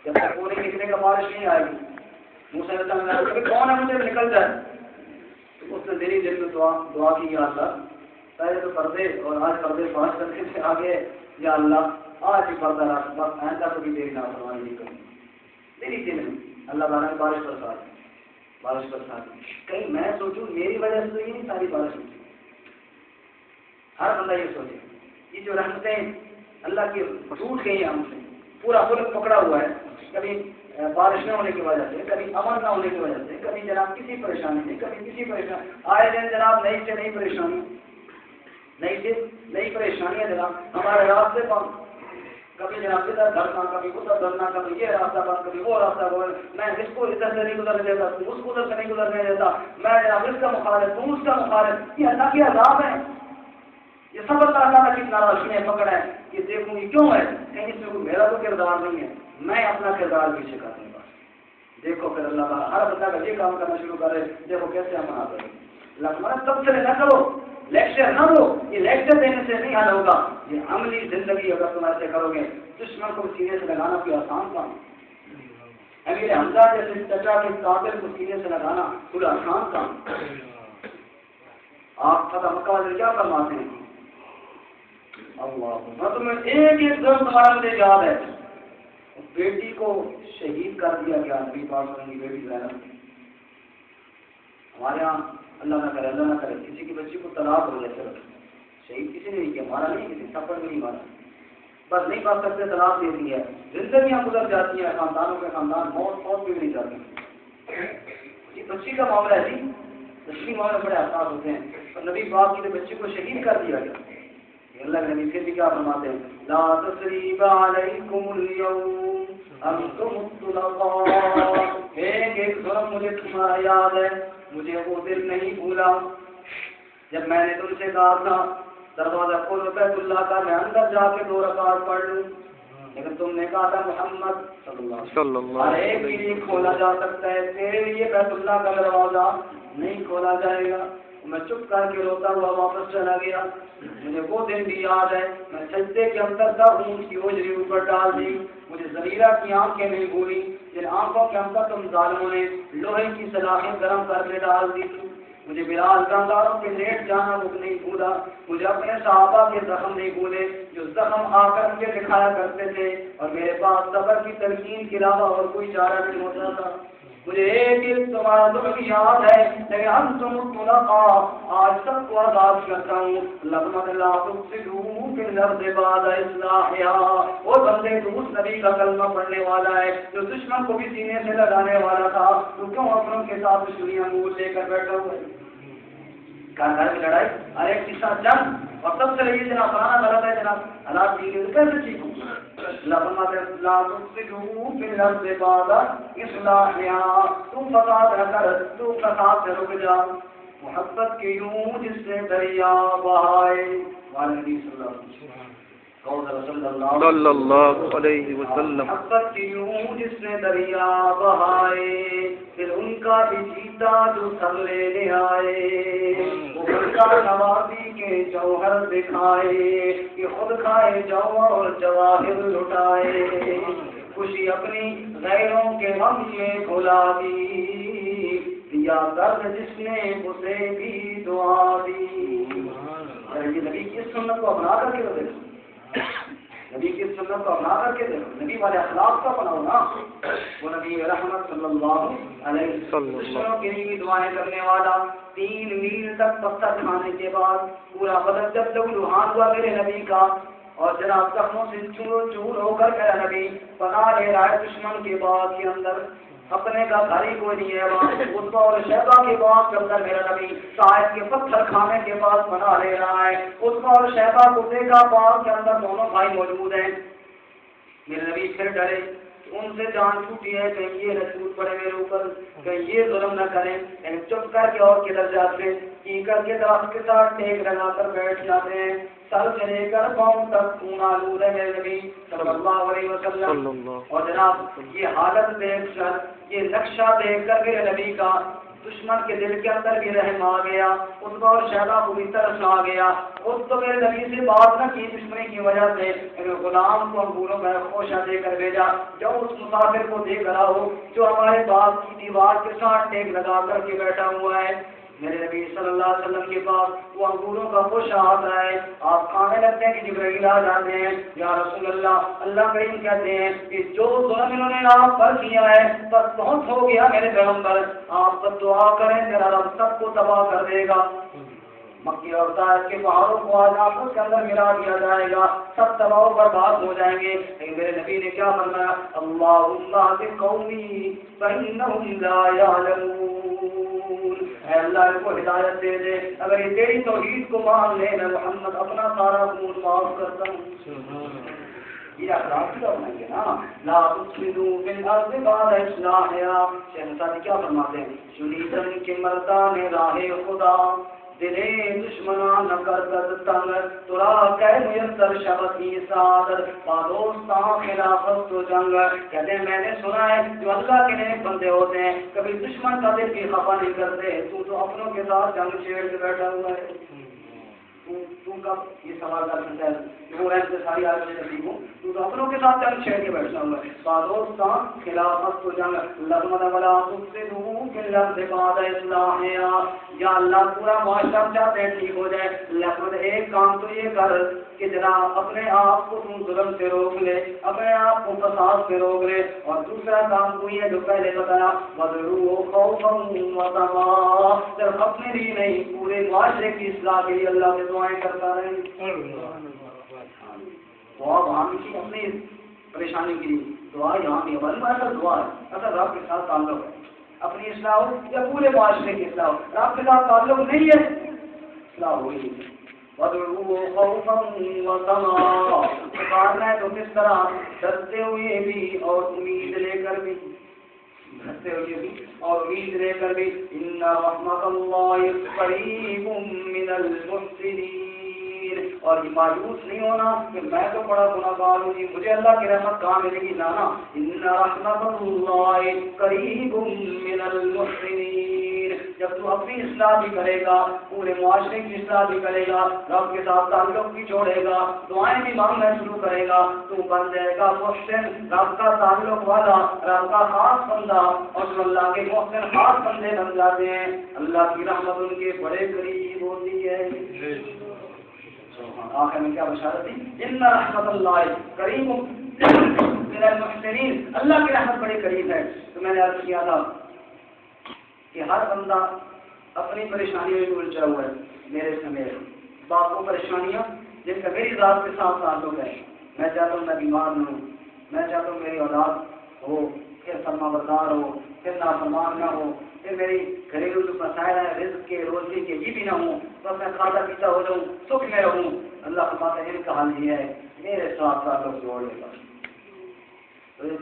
جب تک پورے نکلنے کا بارش نہیں آئے گی، موسیٰ علیہ السلام نے کہا کون ہے مجھے نکل جائے، تو اس نے دلی دل میں دعا کی، یا اللہ پہلے تو پردے اور آج پردے پانچ کرنے سے آگے، یا اللہ آج ہی پردہ رکھ، بس آئندہ تو بھی دیکھنا فرمائی نہیں کرنی میری دل میں۔ اللہ تعالیٰ نے بارش برسا دی، بارش برسا دی، کہیں میں سوچوں میری وجہ سے تو یہ نہیں ساری بارش ہوتی، ہر بندہ یہ سوچے یہ جو رحمتیں اللہ کی ٹوٹ گئی ہیں ہم سے، پورا ملک پکڑا ہوا ہے، کبھی بارش نہ ہونے کی وجہ سے، کبھی امن نہ ہونے کی وجہ سے، کبھی جناب کسی پریشانی سے، کبھی کسی پریشانی، آئے دن جناب نئی سے نئی پریشانی، نئی سے نئی پریشانیاں جناب ہمارے راستے پر، کبھی جناب ادھر دھرنا، کبھی ادھر دھرنا، کبھی یہ راستہ بند، کبھی وہ راستہ بند، میں اس کو ادھر سے نہیں گزرنے دیتا، تم اس کو ادھر سے نہیں گزرنے دیتا، میں جناب اس کا مخالف، تم اس کا مخالف، یہ اللہ کے عذاب ہے، یہ سب اللہ تعالیٰ کی ناراضگی ہے، پکڑ ہے، یہ دیکھوں گی کیوں ہے، کہیں اس میں کوئی میرا تو کردار نہیں ہے، میں اپنا کردار پیچھے کر دوں گا۔ دیکھو پھر اللہ تعالیٰ ہر بندہ کا یہ کام کرنا شروع کرے، دیکھو کیسے ہم مناتے ہیں۔ اللہ تمہارا سب سے نہ کرو، لیکچر نہ دو، یہ لیکچر دینے سے نہیں حل ہوگا، یہ عملی زندگی اگر تم ایسے کرو گے، دشمن کو سینے سے لگانا کوئی آسان کام، امیر حمزہ جیسے چچا کے قاتل کو سینے سے لگانا کوئی آسان کام۔ آپ فتح مکہ سے کیا فرماتے ہیں؟ اللہ تمہیں ایک ایک ضرور تمہارا مجھے یاد ہے، بیٹی کو شہید کر دیا گیا، نبی پاک صلی اللہ علیہ وسلم کی بیٹی زینب، ہمارے یہاں اللہ نہ کرے اللہ نہ کرے کسی کی بچی کو طلاق ہو جائے، چلو شہید کسی نے نہیں کیا، مارا نہیں، کسی تھپڑ میں نہیں مارا، بس نہیں پا سکتے طلاق دے دی ہے، زندگیاں گزر جاتی ہیں، خاندانوں کے خاندان موت بھی نہیں جاتی، یہ بچی کا معاملہ ہے جی، بچی معاملے بڑے حساس ہوتے ہیں، اور نبی پاک کی بچی کو شہید کر دیا گیا۔ اللہ کے نبی پھر بھی کیا فرماتے ہیں؟ لا تثریب علیکم اليوم انتم الطلقاء، ایک ایک ظلم مجھے تمہارا یاد ہے، مجھے وہ دل نہیں بھولا جب میں نے تم سے کہا تھا دروازہ کھولو بیت اللہ کا، میں اندر جا کے 2 رکعت پڑھ لوں، لیکن تم نے کہا تھا محمد صلی اللہ علیہ وسلم ہر ایک کے لیے کھولا جا سکتا ہے، تیرے لیے بیت اللہ کا دروازہ نہیں کھولا جائے گا۔ میں چپ کر کے روتا ہوا واپس چلا گیا، مجھے وہ دن بھی یاد ہے، میں سجدے کے اندر تھا، اونٹ کی اوجری اوپر ڈال دی، مجھے زلیرہ کی آنکھیں نہیں بھولی، جن آنکھوں کے اندر تم ظالموں نے لوہے کی سلاخیں گرم کر کے ڈال دی تھی، مجھے بلال گنداروں کے لیٹ جانا وہ نہیں بھولا، مجھے اپنے صحابہ کے زخم نہیں بھولے جو زخم آ کر مجھے دکھایا کرتے تھے، اور میرے پاس صبر کی تلقین کے علاوہ اور کوئی چارہ نہیں ہوتا تھا۔ مجھے ایک ایک تمہارا دکھ یاد ہے، لیکن ہم تم طلقاء آج سب کو آزاد کرتا ہوں۔ لقمت لا تفسدوا فی الارض بعد اصلاحها، وہ بندے تو اس نبی کا کلمہ پڑھنے والا ہے جو دشمن کو بھی سینے سے لگانے والا تھا، تو کیوں اپنوں کے ساتھ دشمنیاں منہ لے کر بیٹھا ہوا ہے؟ گھر کی لڑائی اور ایک کے ساتھ جنگ، اور سب سے لگی جناب فلانا غلط ہے جناب حالات ٹھیک ہے، کیسے ٹھیک ہوں؟ لا تفسدوا فی الارض بعد اصلاحها، تم فساد نہ کر، تو فساد سے رک جا، محبت کی یوں جس نے دریا بہائے، ہمارے نبی صلی اللہ علیہ وسلم، محبت کی یوں جس نے دریا بہائے، پھر ان کا بھی جیتا جو سب لینے آئے، وہ ان کا نوازی کے جوہر دکھائے کہ خود کھائے جو اور جواہر لٹائے، خوشی اپنی غیروں کے غم میں بھلا دی، یا درد جس نے اسے بھی دعا دی۔ یہ نبی کی سنت کو اپنا کر کے دیکھو، نبی کی سنت کو اپنا کر کے دیکھو، نبی والے اخلاق کو اپناؤ نا۔ وہ نبی رحمت صلی اللہ علیہ وسلم دشمنوں کے لیے دعائیں کرنے والا، 3 میل تک پتھر کھانے کے بعد پورا بدن جب تک روحان ہوا میرے نبی کا، اور جناب زخموں سے چور چور ہو کر میرا نبی پناہ لے رہا ہے دشمن کے باغ کے اندر، اپنے کا گھر ہی کوئی نہیں ہے وہاں، اس اور شیبہ کے باغ کے اندر میرا نبی صاحب کے پتھر کھانے کے بعد پناہ لے رہا ہے، اس اور شیبہ کو دیکھا باغ کے اندر دونوں بھائی موجود ہیں، میرے نبی پھر ڈرے، ان سے جان چھوٹی ہے کہ یہ نہ ٹوٹ پڑے میرے اوپر، کہ یہ ظلم نہ کریں، چپ کر کے اور کدھر جاتے کی کر کے درخت کے ساتھ ٹیک لگا کر بیٹھ جاتے ہیں، سر سے لے کر پاؤں تک خون آلود ہے میرے نبی صلی اللہ علیہ وسلم، اور جناب یہ حالت دیکھ کر، یہ نقشہ دیکھ کر میرے نبی کا دشمن کے دل کے اندر بھی رحم آ گیا، اس اور شہبہ کو بھی ترس آ گیا، اس تو میرے نبی سے بات نہ کی دشمنی کی وجہ سے، غلام کو انگوروں میں خوشہ دے کر بھیجا، جو اس مسافر کو دیکھ رہا ہو جو ہمارے باغ کی دیوار کے ساتھ ٹیک لگا کر کے بیٹھا ہوا ہے، میرے نبی صلی اللہ علیہ وسلم کے پاس وہ انگوروں کا خوشہ آتا ہے، آپ کھانے لگتے ہیں کہ جبرائیل آ جاتے ہیں، یا رسول اللہ، اللہ کریم کہتے ہیں کہ جو ظلم انہوں نے آپ پر کیا ہے بس بہت ہو گیا میرے پیغمبر، آپ پر دعا کریں میرا رب سب کو تباہ کر دے گا، مکی اور طائف کے پہاڑوں کو آج آپس کے اندر ملا دیا جائے گا، سب تباہ و برباد ہو جائیں گے، لیکن میرے نبی نے کیا فرمایا، اللہم اہد قومی فانہم لا یعلمون، اے اللہ ان کو ہدایت دے دے، اگر یہ تیری توحید کو مان لے میں محمد اپنا سارا خون معاف کرتا ہوں۔ یہ اخلاق بھی اپنائیں گے نا، لا تفسدوا فی الارض بعد اصلاحها، شیخ سعدی کیا فرماتے ہیں، شنیدن کے مردان راہ خدا، دلے دشمنان نہ کرد تنگ، ترا کہ میسر شبتی سعادت، پادوستان خلافت و جنگ، کہتے ہیں میں نے سنا ہے جو اللہ کے نیک بندے ہوتے ہیں کبھی دشمن کا دل کی خفا نہیں کرتے، تو اپنوں کے ساتھ جنگ چھیڑ کے بیٹھا ہوا ہے، تو کب یہ سوال کر سکتا ہے، وہ ایسے ساری آج میں نصیب ہوں، تو اپنوں کے ساتھ جنگ چھیڑ کے بیٹھا ہوا ہے، پادوستان خلافت و جنگ، لغمد ولا تفسدوا فی الارض بعد اصلاحها، یا اللہ پورا معاشرہ چاہتے ہیں ٹھیک ہو جائے، لغمد ایک کام تو یہ کر کہ جناب اپنے آپ کو تم ظلم سے روک لے، اپنے آپ کو فساد سے روک لے، اور دوسرا کام کو یہ جو پہلے بتایا وَذْرُوا خَوْفًا وَطَمَعًا، صرف اپنے لیے نہیں پورے معاشرے کی اصلاح کے لیے اللہ سے دعائیں کرتا رہے، دعا وہاں کی اپنی پریشانی کی دعا یہاں کی ہماری اصل دعا ہے، اصل رب کے ساتھ تعلق ہے، اپنی اصلاح ہو یا پورے معاشرے کی اصلاح ہو، رب کے ساتھ تعلق نہیں ہے اصلاح ہوئی وَدْعُوهُ خَوْفًا وَطَمَعًا، پکارنا ہے تو کس طرح، ڈرتے ہوئے بھی اور امید لے کر بھی، ڈرتے ہوئے بھی اور امید لے کر بھی، إِنَّ رَحْمَتَ اللَّهِ قَرِيبٌ مِّنَ الْمُحْسِنِينَ، اور یہ مایوس نہیں ہونا کہ میں تو بڑا گناہگار ہوں جی مجھے اللہ کی رحمت کہاں ملے گی، نانا، إِنَّ رَحْمَتَ اللَّهِ قَرِيبٌ مِّنَ الْمُحْسِنِينَ، جب تو اپنی اصلاح بھی کرے گا، پورے معاشرے کی اصلاح بھی کرے گا، رب کے ساتھ تعلق بھی چھوڑے گا، دعائیں بھی مانگنا شروع کرے گا، تو بن جائے گا محسن، رب کا تعلق والا، رب کا خاص بندہ، اور جو اللہ کے محسن خاص بندے بن جاتے ہیں اللہ کی رحمت ان کے بڑے قریب ہوتی ہے۔ آخر میں کیا بشارت تھی، ان رحمت اللہ قریب من المحسنین، اللہ کی رحمت بڑے قریب ہے۔ تو میں نے عرض کیا تھا کہ ہر بندہ اپنی پریشانیوں میں الجھا ہوا ہے، میرے سمیت باقی پریشانیاں جن کا میری ذات کے ساتھ تعلق ہے، میں چاہتا ہوں میں بیمار نہ ہوں، میں چاہتا ہوں میری اولاد ہو، پھر فرما بردار ہو، پھر نافرمان نہ ہو، پھر میری گھریلو جو مسائل ہیں رزق کے روزی کے یہ بھی نہ ہوں، بس میں کھاتا پیتا ہو جاؤں، سکھ میں رہوں، اللہ فرماتا ہے ان کا حال یہ ہے میرے ساتھ تعلق جوڑ لے گا۔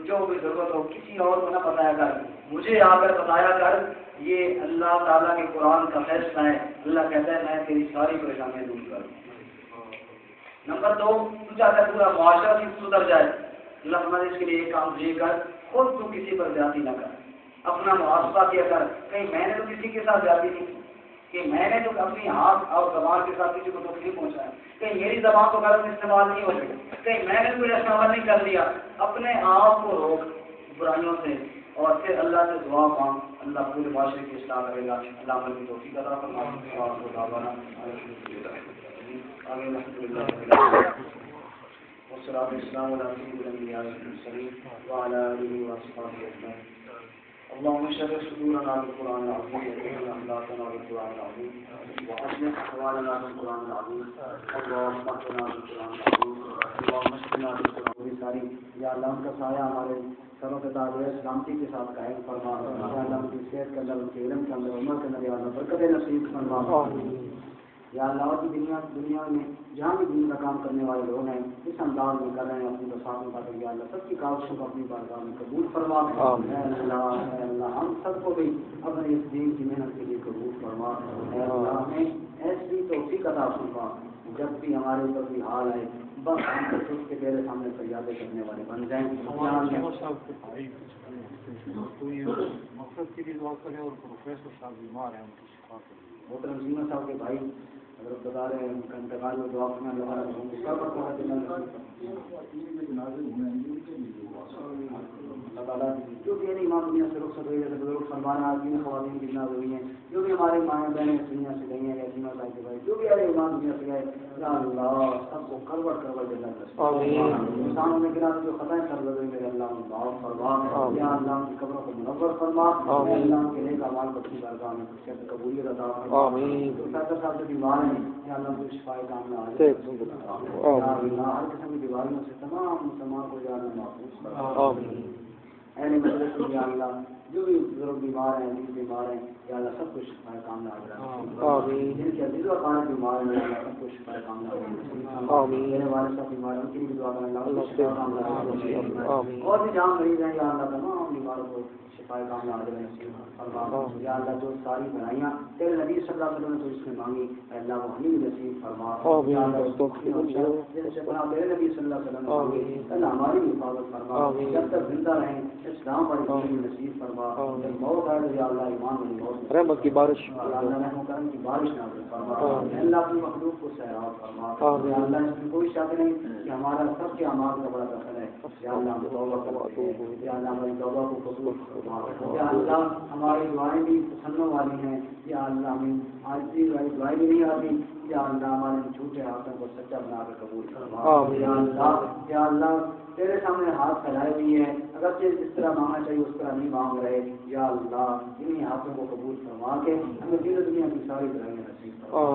جو بھی ضرورت ہو کسی اور کو نہ بتایا کر، مجھے آ کر بتایا کر، یہ اللہ تعالیٰ کے قرآن کا فیصلہ ہے۔ اللہ کہتا ہے میں تیری ساری پریشانیاں دور کر دوں۔ نمبر 2، تو چاہتا ہے پورا معاشرہ بھی سدھر جائے، اللہ فرماتا ہے اس کے لیے ایک کام یہ کر، خود تو کسی پر زیادتی نہ کر، اپنا محاسبہ کیا کر، کہیں میں نے تو کسی کے ساتھ زیادتی نہیں کی، کہ میں نے تو اپنی ہاتھ اور زبان کے ساتھ کسی کو تکلیف پہنچایا، کہیں میری زبان کو غلط استعمال نہیں ہو گئی، کہیں میں نے کوئی ایسا عمل نہیں کر دیا۔ اپنے آپ کو روک برائیوں سے اور پھر اللہ سے دعا مانگ، اللہ پورے معاشرے کی اصلاح کرے گا۔ اللہ عمل کی توفیق عطا فرمائے۔ والصلاة والسلام على سيد الأنبياء والمرسلين وعلى آله وأصحابه أجمعين۔ اللهم اشرح صدورنا بالقرآن العظيم وطهر أخلاقنا بالقرآن العظيم وأصلح أحوالنا بالقرآن العظيم اللهم اهدنا بالقرآن العظيم اللهم اشفنا بالقرآن العظيم۔ یا اللہ ان کا سایہ ہمارے سروں پہ تاج ہے، سلامتی کے ساتھ قائم فرما۔ یا اللہ ان کی صحت کے اندر، ان کے علم کے اندر، عمر کے اندر یا اللہ برکت نصیب فرما۔ یا اللہ اور بھی دنیا میں جہاں بھی دین کا کام کرنے والے لوگ ہیں اس انداز میں کر رہے ہیں اپنی بساط میں کر، یا اللہ سب کی کاوشوں کو اپنی بارگاہ میں قبول فرما۔ اے اللہ ہم سب کو بھی اپنے اس دین کی محنت کے لیے قبول فرما۔ اے اللہ ہمیں ایسی توفیق عطا فرما جب بھی ہمارے اوپر کوئی حال ہے بس ہم اس کے پہلے سامنے فریادیں کرنے والے بن جائیں۔ مقصد کے لیے دعا کریں اور پروفیسر صاحب بیمار ہیں ان کی شفا کریں۔ محترم زینا صاحب کے بھائی حضرت بتا رہے ہیں ان کا انتقال میں دعا کرنا اللہ تعالیٰ جو بھی یعنی امام دنیا سے رخصت ہوئی جیسے بزرگ فرمانا آدمی خواتین کی ناز ہوئی ہیں، جو بھی ہمارے مائیں بہنیں دنیا سے گئی ہیں یا زینا صاحب کے بھائی جو بھی ارے امام دنیا سے گئے، یا اللہ سب کو کروڑ جنت انسانوں نے گنا جو خطائیں کر لگے میرے اللہ ان معاف فرما۔ یا اللہ ان کی قبروں کو منور فرما۔ اللہ ان کے نیک اعمال کو اپنی بارگاہ میں قبولیت عطا فرما۔ پروفیسر صاحب جو بیمار ہیں یا اللہ ان کو شفا کاملہ عاجل یا اللہ ہر قسم کی بیماریوں سے تمام مسلمان کو یا اللہ محفوظ فرما۔ اہل مجلس یا اللہ جو بھی بزرگ بیمار ہیں جن بیمار ہیں یا اللہ سب کچھ شفا کاملہ عاجل، جن کے عزیز و اقارب بیمار ہیں یا اللہ سب کچھ شفا کاملہ عاجل، میرے والد صاحب بیمار ہیں ان کے لیے دعا کریں اللہ شفا کاملہ عاجل، اور بھی جہاں مریض ہیں یا اللہ تمام بیماروں کو شفا کاملہ عاجل نصیب فرما۔ یا اللہ جو ساری بھلائیاں تیرے نبی صلی اللہ علیہ وسلم نے تو اس میں مانگی اللہ وہ ہمیں نصیب فرما۔ یا اللہ جیسے بنا تیرے نبی صلی اللہ علیہ وسلم نے مانگی اللہ ہماری حفاظت فرما، جب تک زندہ رہیں اسلام پر ایمان نصیب فرما، جب موت آئے یا اللہ ایمان والی موت رحمت کی بارش اللہ رحم کرم کی بارش نازل فرما۔ اللہ اپنی مخلوق کو سیراب فرما۔ یا اللہ اس میں کوئی شک نہیں کہ ہمارا سب کے اعمال کا بڑا دخل ہے، یا اللہ ہم توبہ کرتے ہیں، یا اللہ ہماری توبہ کو قبول فرما۔ یا اللہ ہماری دعائیں بھی سننے والی ہیں، یا اللہ ہمیں آج بھی دعائیں بھی نہیں آتی، یا اللہ ہمارے جھوٹے ہاتھوں کو سچا بنا کر قبول فرما۔ یا اللہ تیرے سامنے ہاتھ پھیلائے ہوئی ہیں، اگرچہ جس طرح مانگنا چاہیے اس طرح نہیں مانگ رہے، یا اللہ انہیں ہاتھوں کو قبول فرما کے ہمیں دین و دنیا کی ساری برائیاں نصیب فرما۔